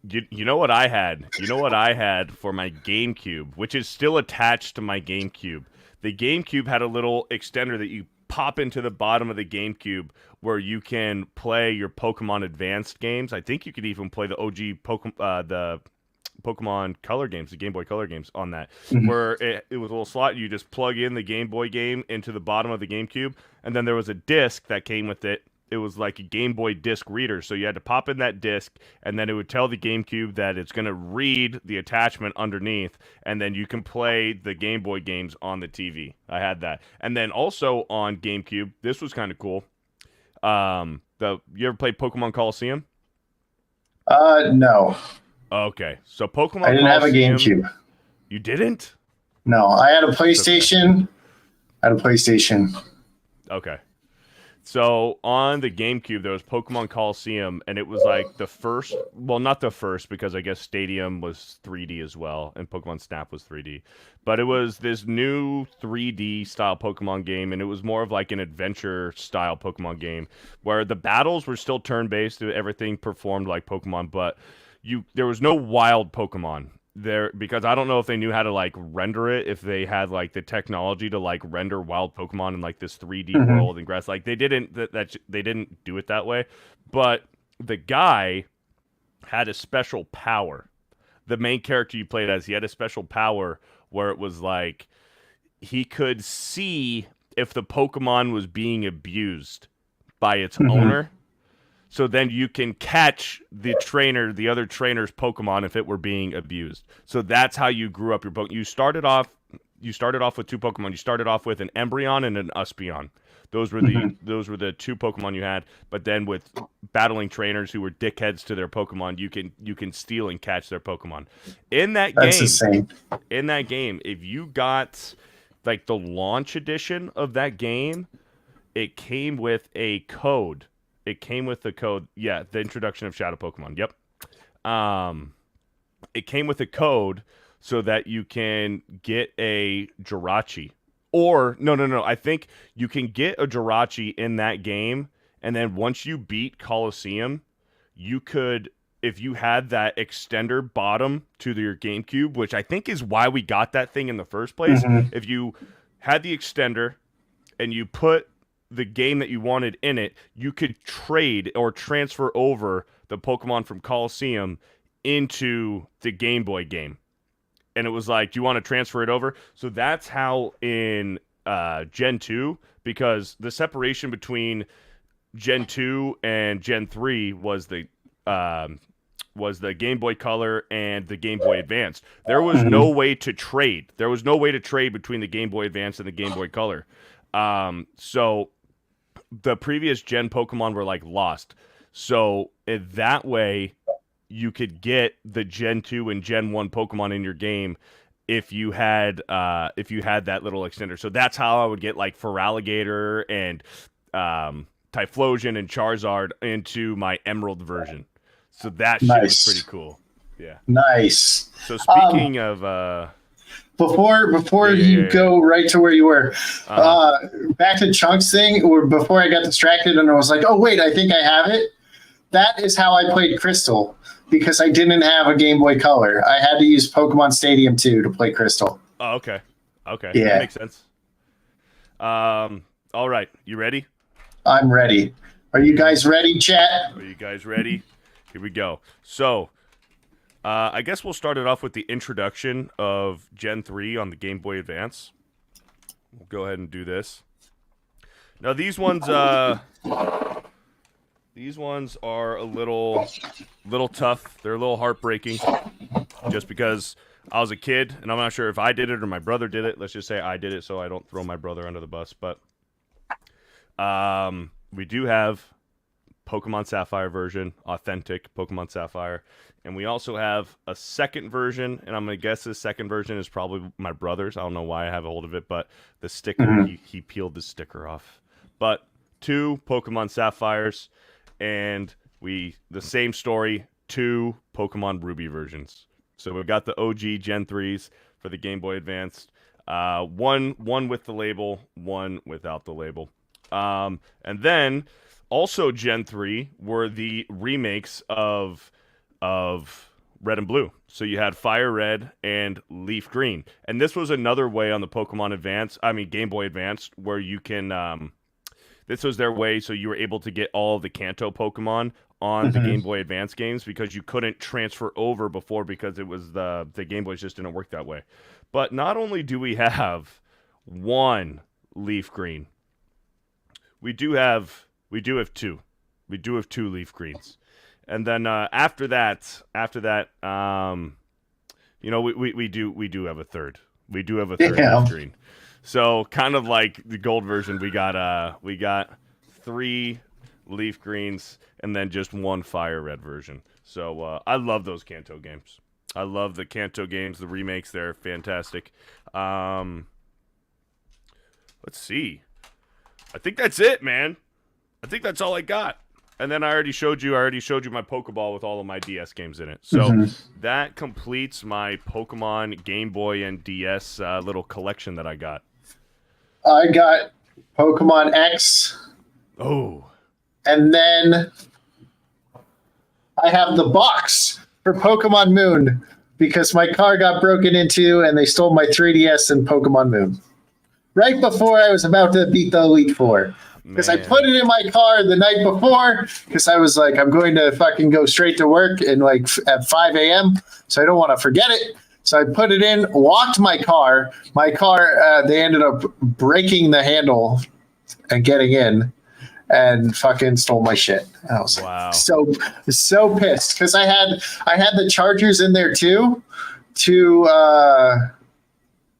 You know what I had? You know what I had for my GameCube, which is still attached to my GameCube. The GameCube had a little extender that you pop into the bottom of the GameCube where you can play your Pokemon Advanced games. I think you could even play the OG the Pokemon Color games, the Game Boy Color games on that, where it was a little slot. You just plug in the Game Boy game into the bottom of the GameCube, and then there was a disc that came with it. It was like a Game Boy disc reader, so you had to pop in that disc, and then it would tell the GameCube that it's going to read the attachment underneath, and then you can play the Game Boy games on the TV. I had that. And then also on GameCube, this was kind of cool. You ever played Pokemon Coliseum? No. Okay, so Pokemon I didn't have a GameCube. You didn't? No, I had a PlayStation. Okay. So on the GameCube, there was Pokemon Coliseum, and it was like the first, well, not the first, because I guess Stadium was 3D as well, and Pokemon Snap was 3D. But it was this new 3D style Pokemon game, and it was more of like an adventure style Pokemon game, where the battles were still turn-based, everything performed like Pokemon, but there was no wild Pokemon there, because I don't know if they knew how to like render it, if they had like the technology to like render wild Pokemon in like this 3D world and grass. Like they didn't they didn't do it that way. But the guy had a special power. The main character you played as, he had a special power where it was like he could see if the Pokemon was being abused by its owner. So then you can catch the other trainer's Pokemon if it were being abused. So that's how you grew up your Pokemon. You started off with two Pokemon. You started off with an Embryon and an Uspion. Those were the two Pokemon you had. But then with battling trainers who were dickheads to their Pokemon, you can steal and catch their Pokemon. That's insane. In that game, if you got like the launch edition of that game, it came with a code. It came with the code. Yeah, the introduction of Shadow Pokemon. Yep. It came with a code so that you can get a Jirachi. Or, no. I think you can get a Jirachi in that game, and then once you beat Coliseum, you could, if you had that extender bottom to your GameCube, which I think is why we got that thing in the first place, if you had the extender and you put the game that you wanted in it, you could trade or transfer over the Pokemon from Coliseum into the Game Boy game. And it was like, do you want to transfer it over? So that's how in Gen 2, because the separation between Gen 2 and Gen 3 was the Game Boy Color and the Game Boy Advance. There was no way to trade. There was no way to trade between the Game Boy Advance and the Game Boy Color. So the previous gen Pokemon were like lost. So that way you could get the Gen 2 and Gen 1 Pokemon in your game if you had that little extender. So that's how I would get like Feraligatr and Typhlosion and Charizard into my Emerald version. So that shit was pretty cool. Yeah. Nice. So speaking of Before you go right to where you were, back to Chunk's thing, or before I got distracted and I was like, oh, wait, I think I have it. That is how I played Crystal, because I didn't have a Game Boy Color. I had to use Pokemon Stadium 2 to play Crystal. Oh, okay. Yeah. That makes sense. All right. You ready? I'm ready. Are you guys ready, chat? Are you guys ready? Here we go. So, I guess we'll start it off with the introduction of Gen 3 on the Game Boy Advance. We'll go ahead and do this. Now these ones are a little tough. They're a little heartbreaking, just because I was a kid, and I'm not sure if I did it or my brother did it. Let's just say I did it, so I don't throw my brother under the bus. But we do have Pokemon Sapphire version, authentic Pokemon Sapphire, and we also have a second version, and I'm gonna guess this second version is probably my brother's. I don't know why I have a hold of it, but the sticker, he peeled the sticker off. But 2 Pokemon Sapphires, and the same story, 2 Pokemon Ruby versions. So we've got the OG Gen 3s for the Game Boy Advance. One with the label, one without the label. And then also Gen 3 were the remakes of Red and Blue. So you had Fire Red and Leaf Green. And this was another way on the Game Boy Advance, where you can this was their way, so you were able to get all of the Kanto Pokemon on the Game Boy Advance games, because you couldn't transfer over before, because it was the Game Boys just didn't work that way. But not only do we have 1 Leaf Green, we do have 2. We do have 2 Leaf Greens. And then after that, we do have a third. We do have a third Leaf Green. So kind of like the gold version, we got 3 Leaf Greens and then just 1 Fire Red version. So I love those Kanto games. I love the Kanto games, the remakes. They're fantastic. Let's see. I think that's it, man. I think that's all I got. And then I already showed you my Pokeball with all of my DS games in it. So that completes my Pokemon Game Boy and DS little collection that I got. I got Pokemon X. Oh. And then I have the box for Pokemon Moon, because my car got broken into and they stole my 3DS and Pokemon Moon right before I was about to beat the Elite Four. Because I put it in my car the night before, because I was like, I'm going to fucking go straight to work and at 5 a.m. So I don't want to forget it. So I put it in, locked my car. My car, they ended up breaking the handle and getting in, and fucking stole my shit. I was so pissed, because I had the chargers in there too,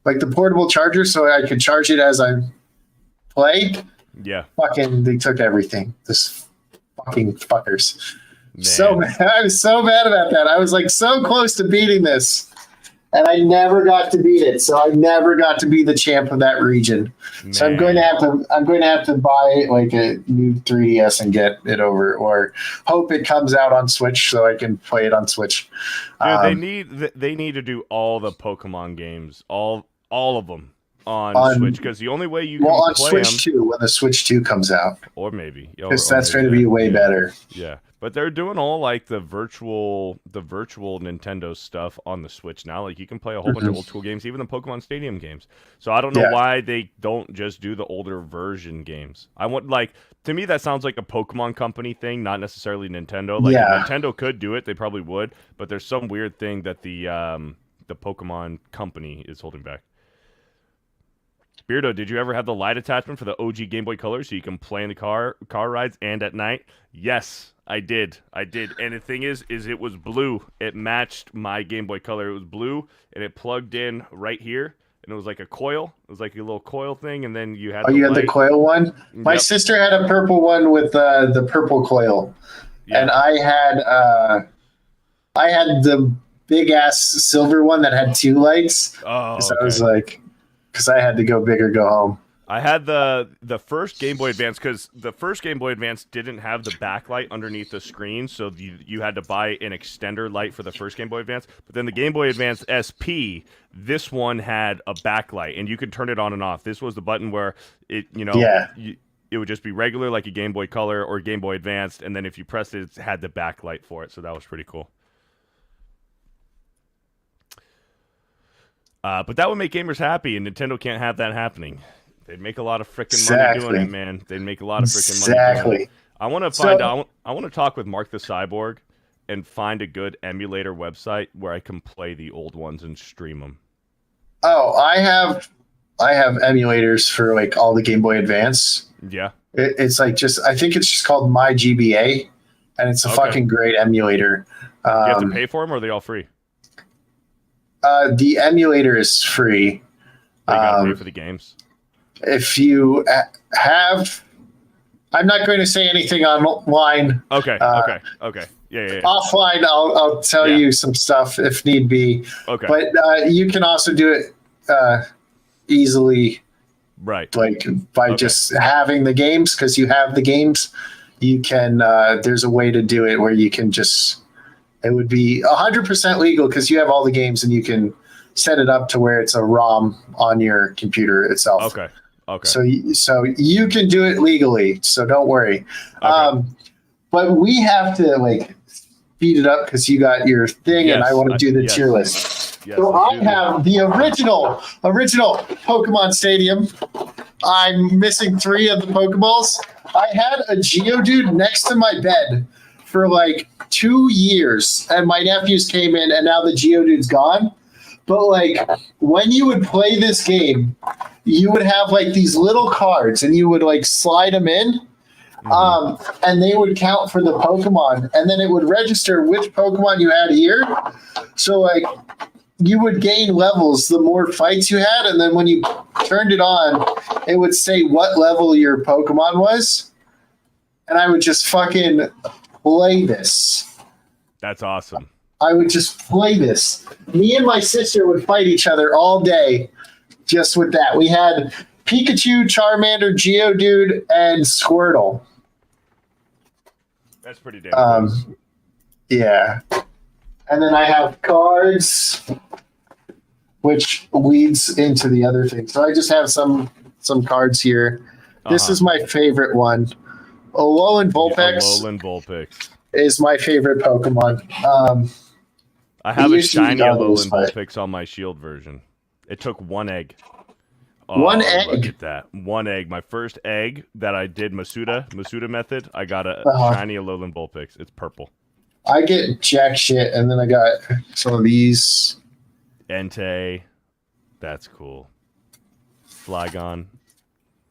like the portable charger, so I could charge it as I played. Yeah. Fucking, they took everything. This fucking fuckers. Man. So I was so mad about that. I was like so close to beating this, and I never got to beat it. So I never got to be the champ of that region. Man. So I'm going to have to buy like a new 3DS and get it over, or hope it comes out on Switch so I can play it on Switch. Dude, they need to do all the Pokemon games, all of them. On Switch, because the only way you can on play Switch them, 2, when the Switch 2 comes out, or maybe because that's going to be way better. Yeah, but they're doing all like the virtual Nintendo stuff on the Switch now. Like you can play a whole bunch of old school games, even the Pokemon Stadium games. So I don't know why they don't just do the older version games. To me that sounds like a Pokemon company thing, not necessarily Nintendo. Like if Nintendo could do it, they probably would. But there's some weird thing that the Pokemon company is holding back. Beardo, did you ever have the light attachment for the OG Game Boy Color so you can play in the car rides and at night? Yes, I did. And the thing is it was blue. It matched my Game Boy Color. It was blue, and it plugged in right here, and it was like a coil. It was like a little coil thing, and then you had you had the coil one? My sister had a purple one with the purple coil. Yeah. And I had the big-ass silver one that had 2 lights. Oh, so I was like... because I had to go big or go home. I had the first Game Boy Advance, because the first Game Boy Advance didn't have the backlight underneath the screen, so you had to buy an extender light for the first Game Boy Advance. But then the Game Boy Advance SP, this one had a backlight, and you could turn it on and off. This was the button where it would just be regular, like a Game Boy Color or Game Boy Advanced, and then if you pressed it, it had the backlight for it, so that was pretty cool. But that would make gamers happy, and Nintendo can't have that happening. They'd make a lot of freaking money doing it, man. They'd make a lot of freaking money doing it. I want to find out. I want to talk with Mark the Cyborg and find a good emulator website where I can play the old ones and stream them. Oh, I have I have emulators for like all the Game Boy Advance. Yeah. It's like I think it's just called My GBA, and it's a fucking great emulator. Do you have to pay for them, or are they all free? The emulator is free. You gotta pay for the games. If you have, I'm not going to say anything online. Okay. Yeah. Offline, I'll tell you some stuff if need be. Okay. But you can also do it easily, right? Like by just having the games, because you have the games. You can. There's a way to do it where you can just. It would be 100% legal because you have all the games and you can set it up to where it's a ROM on your computer itself. Okay. So you can do it legally. So don't worry. Okay. But we have to like speed it up because you got your thing, and I want to do the tier list. Yes, So I have the original Pokemon Stadium. I'm missing 3 of the Pokeballs. I had a Geodude next to my bed for like 2 years, and my nephews came in, and now the Geodude's gone. But like when you would play this game, you would have like these little cards, and you would like slide them in, and they would count for the Pokemon, and then it would register which Pokemon you had here. So like you would gain levels the more fights you had, and then when you turned it on, it would say what level your Pokemon was, and I would just fucking play this. That's awesome. I would just play this. Me and my sister would fight each other all day just with that. We had Pikachu, Charmander, Geodude, and Squirtle. That's pretty damn cool. Yeah. And then I have cards, which leads into the other thing. So I just have some cards here. This is my favorite one. Alolan Vulpix. Is my favorite Pokemon. I have a shiny Alolan Vulpix on my Shield version. It took 1 egg. Oh, 1 egg? Look at that. 1 egg. My first egg that I did Masuda method, I got a shiny Alolan Vulpix. It's purple. I get jack shit, and then I got some of these. Entei. That's cool. Flygon.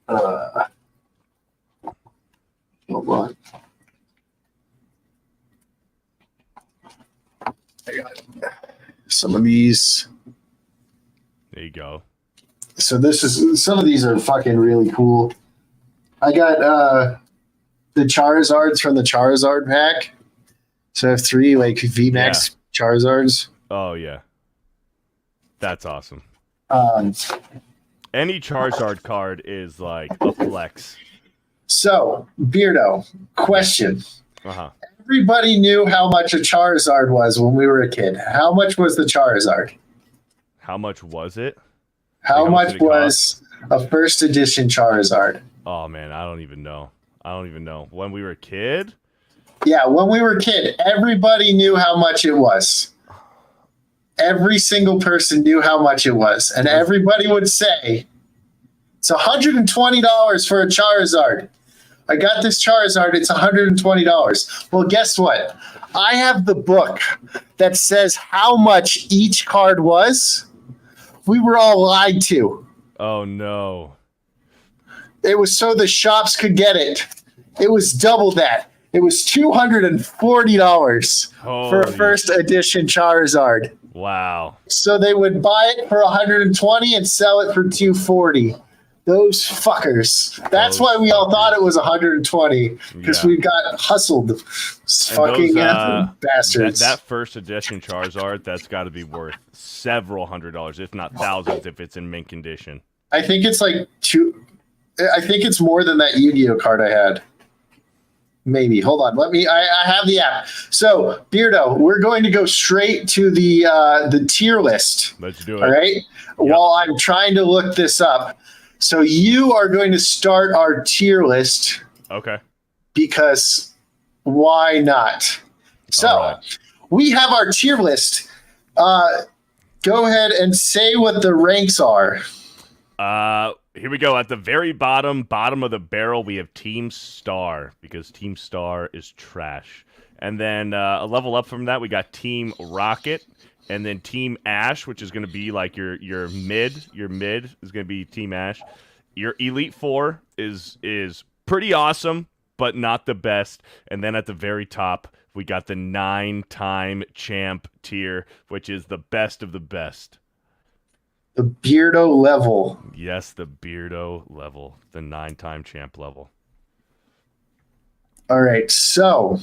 Hold on. I got some of these. There you go. So some of these are fucking really cool. I got the Charizards from the Charizard pack. So I have 3 like VMAX Charizards. Oh yeah. That's awesome. Any Charizard card is like a flex. So, Beardo, question. Uh-huh. Everybody knew how much a Charizard was when we were a kid. How much was the Charizard? How much was it? How much was a first edition Charizard? Oh man, I don't even know. When we were a kid? Yeah, when we were a kid, everybody knew how much it was. Every single person knew how much it was. And everybody would say, it's $120 for a Charizard. I got this Charizard, it's $120. Well, guess what? I have the book that says how much each card was. We were all lied to. Oh, no. It was so the shops could get it. It was double that. It was $240 for a first edition Charizard. Wow. So they would buy it for $120 and sell it for $240. Those fuckers. That's why we all thought it was $120, because we got hustled. Fucking bastards. That first edition Charizard, that's got to be worth several $100s, if not thousands, if it's in mint condition. I think it's like I think it's more than that Yu-Gi-Oh card I had. Maybe. Hold on. I have the app. So, Beardo, we're going to go straight to the tier list. Let's do it. All right? Yep. While I'm trying to look this up. So you are going to start our tier list. Okay. Because why not? So we have our tier list. Go ahead and say what the ranks are. Here we go. At the very bottom of the barrel, we have Team Star, because Team Star is trash. And then a level up from that, we got Team Rocket. and then Team Ash, which is going to be like your mid. Your mid is going to be Team Ash. Your Elite Four is pretty awesome, but not the best. And then at the very top, we got the 9-time champ tier, which is the best of the best. The Beardo level. Yes, the Beardo level, the 9-time champ level. All right, so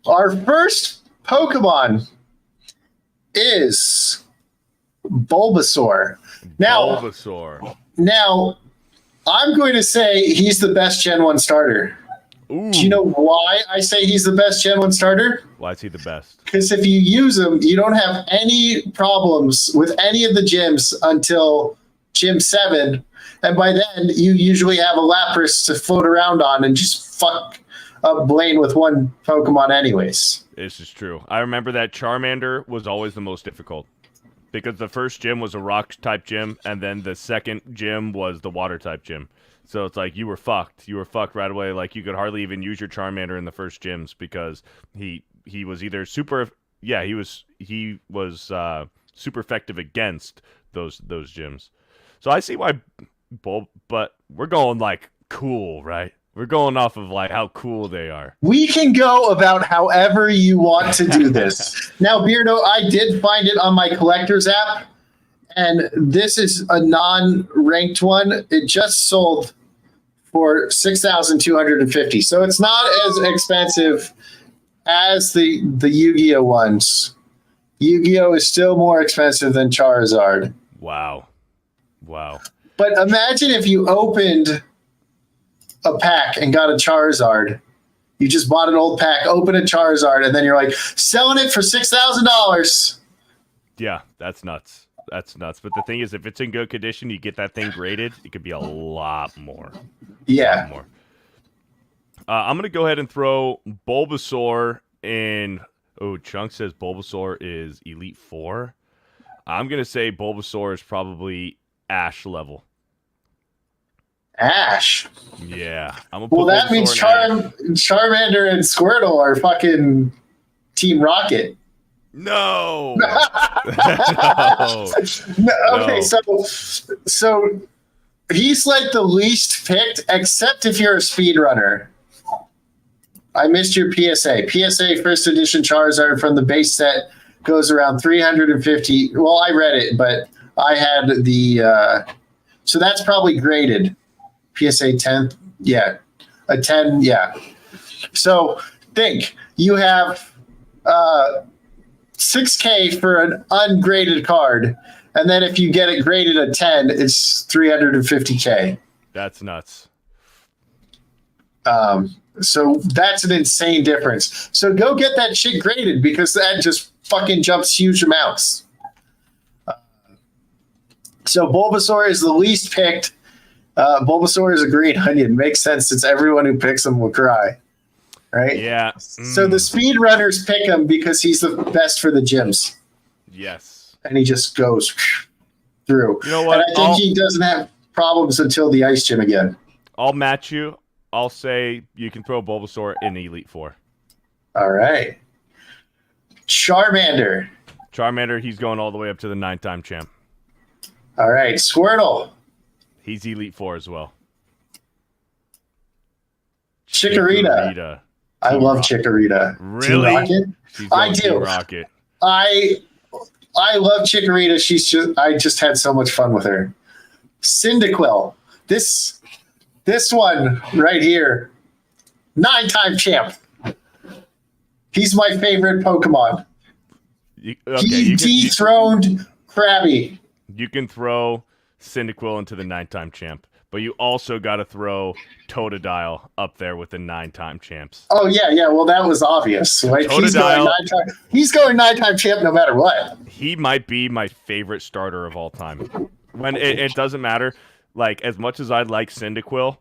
our first Pokemon is Bulbasaur. Bulbasaur. Now, I'm going to say he's the best Gen 1 starter. Ooh. Do you know why I say he's the best Gen 1 starter? Why is he the best? Because if you use him, you don't have any problems with any of the gyms until Gym 7. And by then, you usually have a Lapras to float around on and just fuck up Blaine with one Pokemon anyways. This is true. I remember that Charmander was always the most difficult. Because the first gym was a rock-type gym, and then the second gym was the water-type gym. So it's like you were fucked. You were fucked right away. Like you could hardly even use your Charmander in the first gyms because he was either super he was super effective against those gyms. So I see why but we're going like cool, right? We're going off of like how cool they are. We can go about however you want to do this. Now, Beardo, I did find it on my collector's app, and this is a non-ranked one. It just sold for 6,250. So it's not as expensive as the Yu-Gi-Oh ones. Yu-Gi-Oh is still more expensive than Charizard. Wow. But imagine if you opened a pack and got a Charizard. You just bought an old pack, open a Charizard, and then you're like, selling it for $6,000. Yeah, that's nuts. That's nuts. But the thing is, if it's in good condition, you get that thing graded, it could be a lot more. Yeah. A lot more. I'm going to go ahead and throw Bulbasaur in. Oh, Chunk says Bulbasaur is Elite 4. I'm going to say Bulbasaur is probably Ash level. Ash? Yeah. Well, that means Charmander and Squirtle are fucking Team Rocket. No. No. Okay, so he's like the least picked, except if you're a speedrunner. I missed your PSA. PSA first edition Charizard from the base set goes around 350. Well, I read it, but I had the so that's probably graded. PSA 10. Yeah. A 10, yeah. So think you have 6K for an ungraded card, and then if you get it graded a 10, it's 350K. That's nuts. So that's an insane difference. So go get that shit graded because that just fucking jumps huge amounts. So Bulbasaur is the least picked. Bulbasaur is a green onion. Makes sense since everyone who picks him will cry. Right? Yeah. So the speedrunners pick him because he's the best for the gyms. Yes. And he just goes through. You know what? And I think he doesn't have problems until the ice gym again. I'll match you. I'll say you can throw Bulbasaur in Elite 4. All right. Charmander, he's going all the way up to the 9-time champ. All right. Squirtle. He's Elite 4 as well. Chikorita. I love Chikorita. Really? I do. Rocket. I love Chikorita. I just had so much fun with her. Cyndaquil. This one right here. 9-time champ. He's my favorite Pokemon. He dethroned Krabby. You can throw Cyndaquil into the 9-time champ, but you also got to throw Totodile up there with the 9-time champs. Oh, yeah. Well, that was obvious. Right? He's going 9-time champ no matter what. He might be my favorite starter of all time. When it doesn't matter. Like, as much as I like Cyndaquil,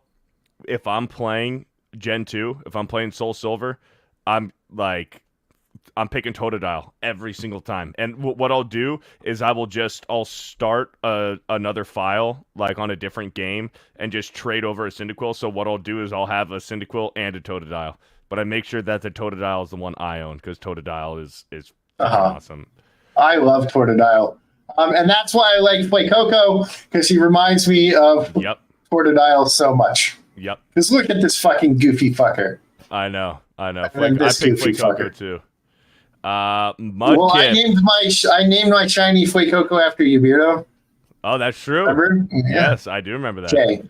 if I'm playing Gen 2, if I'm playing Soul Silver, I'm picking Totodile every single time. And what I'll do is I'll start another file, like on a different game, and just trade over a Cyndaquil. So what I'll do is I'll have a Cyndaquil and a Totodile. But I make sure that the Totodile is the one I own, because Totodile is awesome. I love Tordidile. And that's why I like Fuecoco, because he reminds me of Tordidile so much. Yep. Because look at this fucking goofy fucker. I know. And I picked Fuecoco too. Mudkip. Well, I named my shiny Fuecoco after you, Beardo. Oh, that's true. Remember? Yeah. Yes, I do remember that. Okay.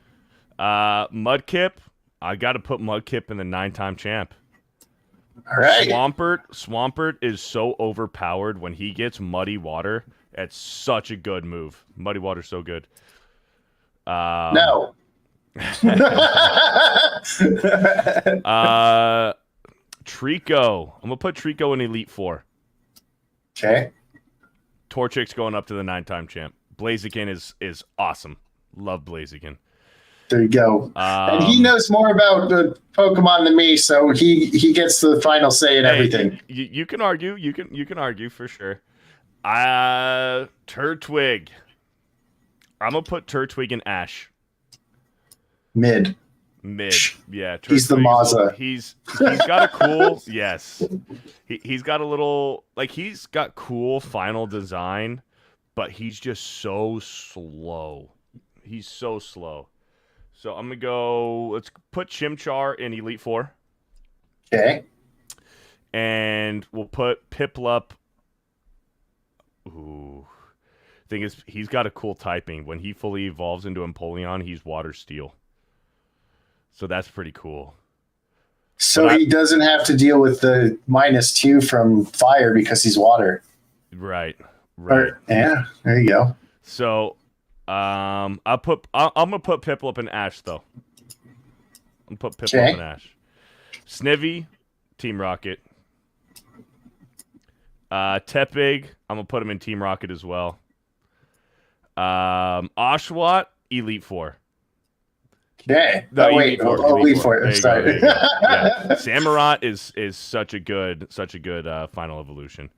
Mudkip. I got to put Mudkip in the 9-time champ. All right. Swampert is so overpowered when he gets Muddy Water. It's such a good move. Muddy Water's so good. No. Trico. I'm gonna put Trico in Elite Four. Okay. Torchic's going up to the 9-time champ. Blaziken is awesome. Love Blaziken. There you go. And he knows more about the Pokemon than me, so he gets the final say in everything. You can argue. You can argue for sure. Turtwig. I'm gonna put Turtwig in Ash. Mid. Yeah. Turtwig, he's the Mazza. He's got a cool yes. He's got a little he's got cool final design, but he's just so slow. He's so slow. So I'm gonna go. Let's put Chimchar in Elite Four. Okay. And we'll put Piplup. Ooh. Thing is, he's got a cool typing. When he fully evolves into Empoleon, he's Water Steel. So that's pretty cool. So he doesn't have to deal with the -2 from fire because he's water. Right. Yeah, there you go. So I'm gonna put Piplup in Ash though. I'm gonna put Piplup in Ash. Snivy, Team Rocket. Tepig, I'm gonna put him in Team Rocket as well. Oshawott, Elite Four. Okay. No, wait, Elite Four. Sorry. Yeah. Samurott is such a good final evolution.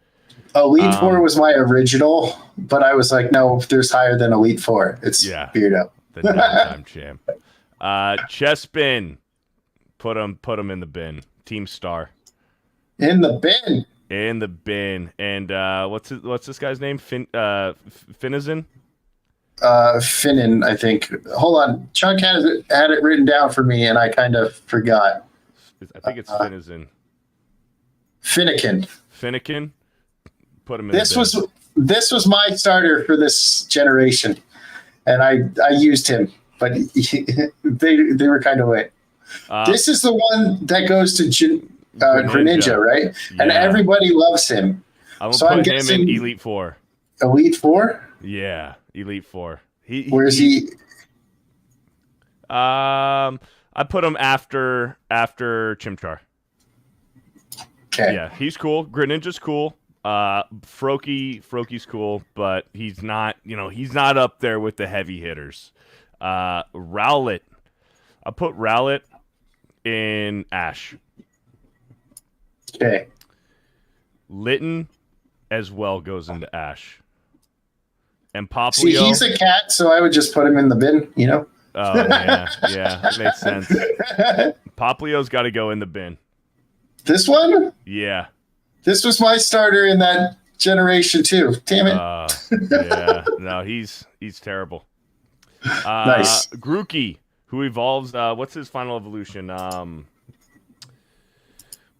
Elite Four was my original, but I was like, no, there's higher than Elite Four. It's Beardo. The 9-time champ. Chespin, put him in the bin. Team Star. In the bin. In the bin. And what's this guy's name? Finizen? Finnan, I think. Hold on. Chunk had it written down for me, and I kind of forgot. I think it's Finizen. Finnegan. Put him in the bin. This was my starter for this generation, and I used him, but they were kind of late. This is the one that goes to Greninja, right? Yeah. And everybody loves him. I'm gonna put him in Elite Four. Elite Four? Yeah, Elite Four. Where's he? I put him after Chimchar. Okay. Yeah, he's cool. Greninja's cool. Froaky's cool, but he's not up there with the heavy hitters. Rowlet. I put Rowlet in Ash. Okay. Litten as well goes into Ash. And Popplio. See, he's a cat, so I would just put him in the bin, you know? Oh, yeah, that makes sense. Popplio's got to go in the bin. This one? Yeah. This was my starter in that generation, too. Damn it. Yeah. No, he's terrible. Nice. Grookey, who evolves. What's his final evolution?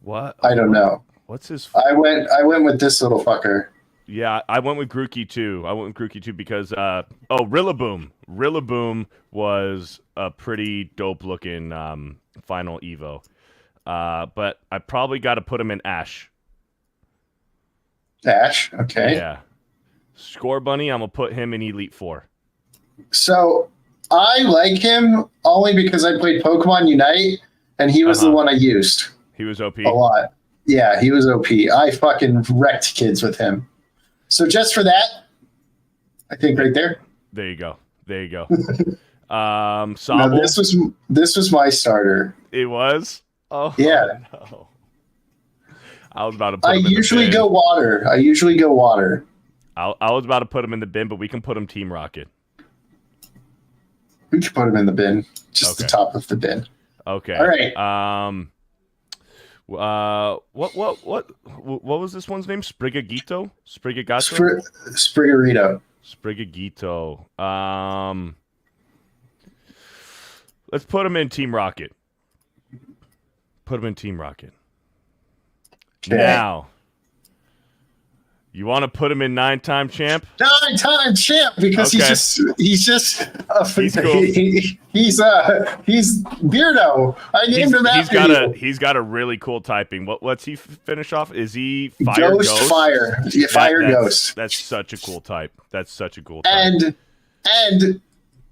What? I don't know. What's his? I went with this little fucker. Yeah, I went with Grookey too. Because Rillaboom. Rillaboom was a pretty dope looking final Evo. But I probably got to put him in Ash. Ash, okay. Yeah. Scorbunny, I'm gonna put him in Elite Four. So I like him only because I played Pokemon Unite, and he was the one I used. He was OP. A lot. Yeah, he was OP. I fucking wrecked kids with him. So just for that, I think right there. There you go. No, this was my starter. It was? Oh yeah. No. I was about to put him in the bin. I usually go water. I was about to put him in the bin, but we can put him Team Rocket. We can put him in the bin. Just the top of the bin. Okay. All right. What was this one's name? Sprigagito? Spriggerito. Sprigagito. Let's put him in Team Rocket. Okay. Now, you want to put him in 9-time champ? 9-time champ because Okay. he's just He's cool. he's Beardo. I named him after you. He's got a really cool typing. What's he finish off? Is he fire Ghost? Fire. Yeah, fire ghost. That's such a cool type. And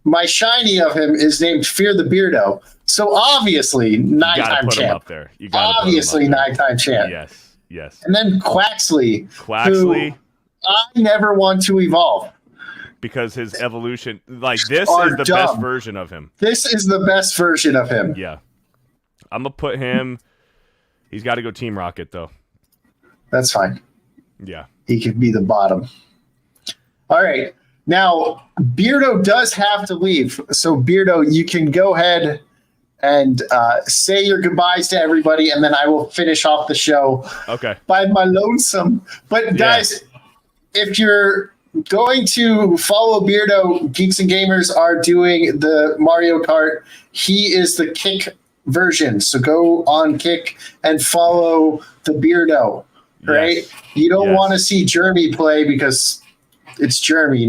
my shiny of him is named FearTheBeardo. So obviously 9-time put him champ. up there. Obviously 9-time champ. Yes. And then Quaxley, who I never want to evolve. Because his evolution, like this Are is the dumb. best version of him. This is the best version of him. Yeah. I'm going to put him, he's got to go Team Rocket though. That's fine. Yeah. He could be the bottom. All right. Now, Beardo does have to leave. So, Beardo, you can go ahead and say your goodbyes to everybody, and then I will finish off the show by my lonesome. But, guys, if you're going to follow Beardo, Geeks and Gamers are doing the Mario Kart. He is the Kick version. So, go on Kick and follow the Beardo, right? Yes. You don't want to see Jeremy play because it's Jeremy,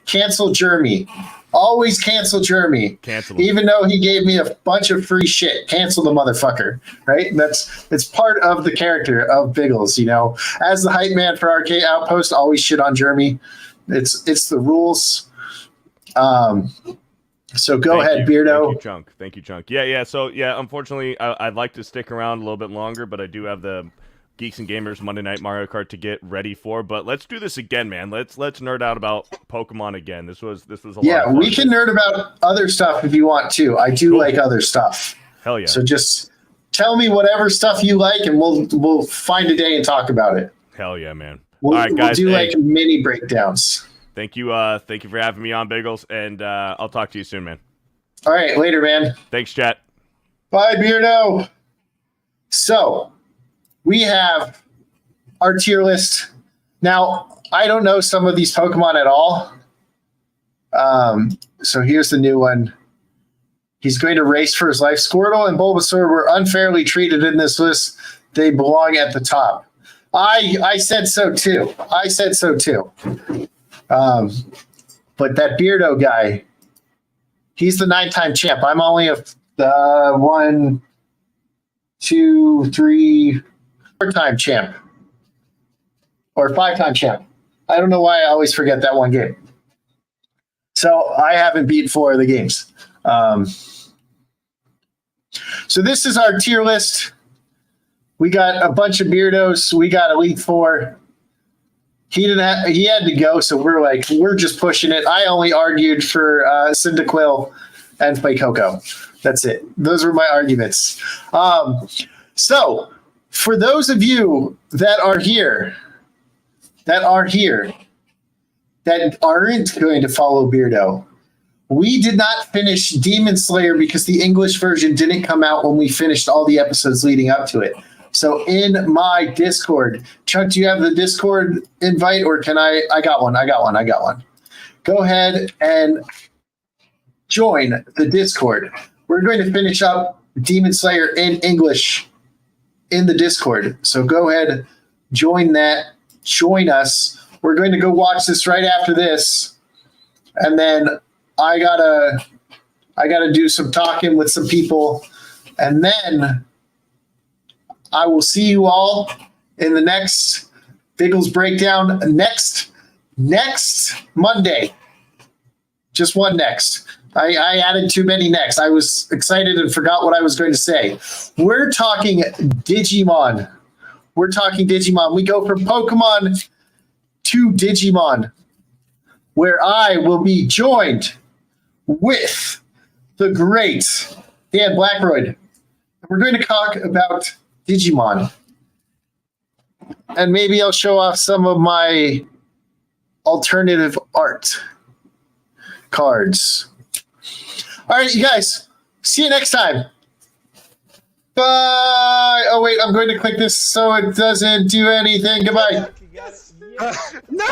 cancel Jeremy. Always cancel Jeremy. Cancel him. Even though he gave me a bunch of free shit. Cancel the motherfucker, right? It's part of the character of Biggles, As the hype man for Arcade Outpost, always shit on Jeremy. It's the rules. So go ahead, Beardo. Thank you, Chunk. Yeah. So, unfortunately, I'd like to stick around a little bit longer, but I do have the Geeks and Gamers Monday Night Mario Kart to get ready for. But let's do this again, man. Let's nerd out about Pokemon again. This was a lot of fun. We can nerd about other stuff if you want to. I do like other stuff. Hell yeah. So just tell me whatever stuff you like, and we'll find a day and talk about it. Hell yeah, man. All right, guys. We'll do like mini breakdowns. Thank you for having me on, Biggles, and I'll talk to you soon, man. All right, later, man. Thanks, chat. Bye, Beardo. So we have our tier list. Now, I don't know some of these Pokemon at all. So here's the new one. He's going to race for his life. Squirtle and Bulbasaur were unfairly treated in this list. They belong at the top. I said so too. But that Beardo guy, he's the 9-time champ. I'm only a 1, 2, 3, 4-time champ. Or 5-time champ. I don't know why I always forget that one game. So I haven't beat 4 of the games. So this is our tier list. We got a bunch of Beardos. We got Elite 4. He had to go, so we're just pushing it. I only argued for Cyndaquil and Fuecoco. That's it. Those were my arguments. So for those of you that are here, that aren't going to follow Beardo, we did not finish Demon Slayer because the English version didn't come out when we finished all the episodes leading up to it. So in my Discord, Chuck, do you have the Discord invite, or can I got one. Go ahead and join the Discord. We're going to finish up Demon Slayer in English in the Discord. So go ahead, join that, join us. We're going to go watch this right after this. And then I gotta do some talking with some people. And then I will see you all in the next Biggles Breakdown next Monday. Just one next. I added too many next. I was excited and forgot what I was going to say. We're talking Digimon. We go from Pokemon to Digimon, where I will be joined with the great Dan Blackroyd. We're going to talk about Digimon. And maybe I'll show off some of my alternative art cards. All right, you guys. See you next time. Bye. Oh, wait. wait, I'm going to click this so it doesn't do anything. Goodbye. No!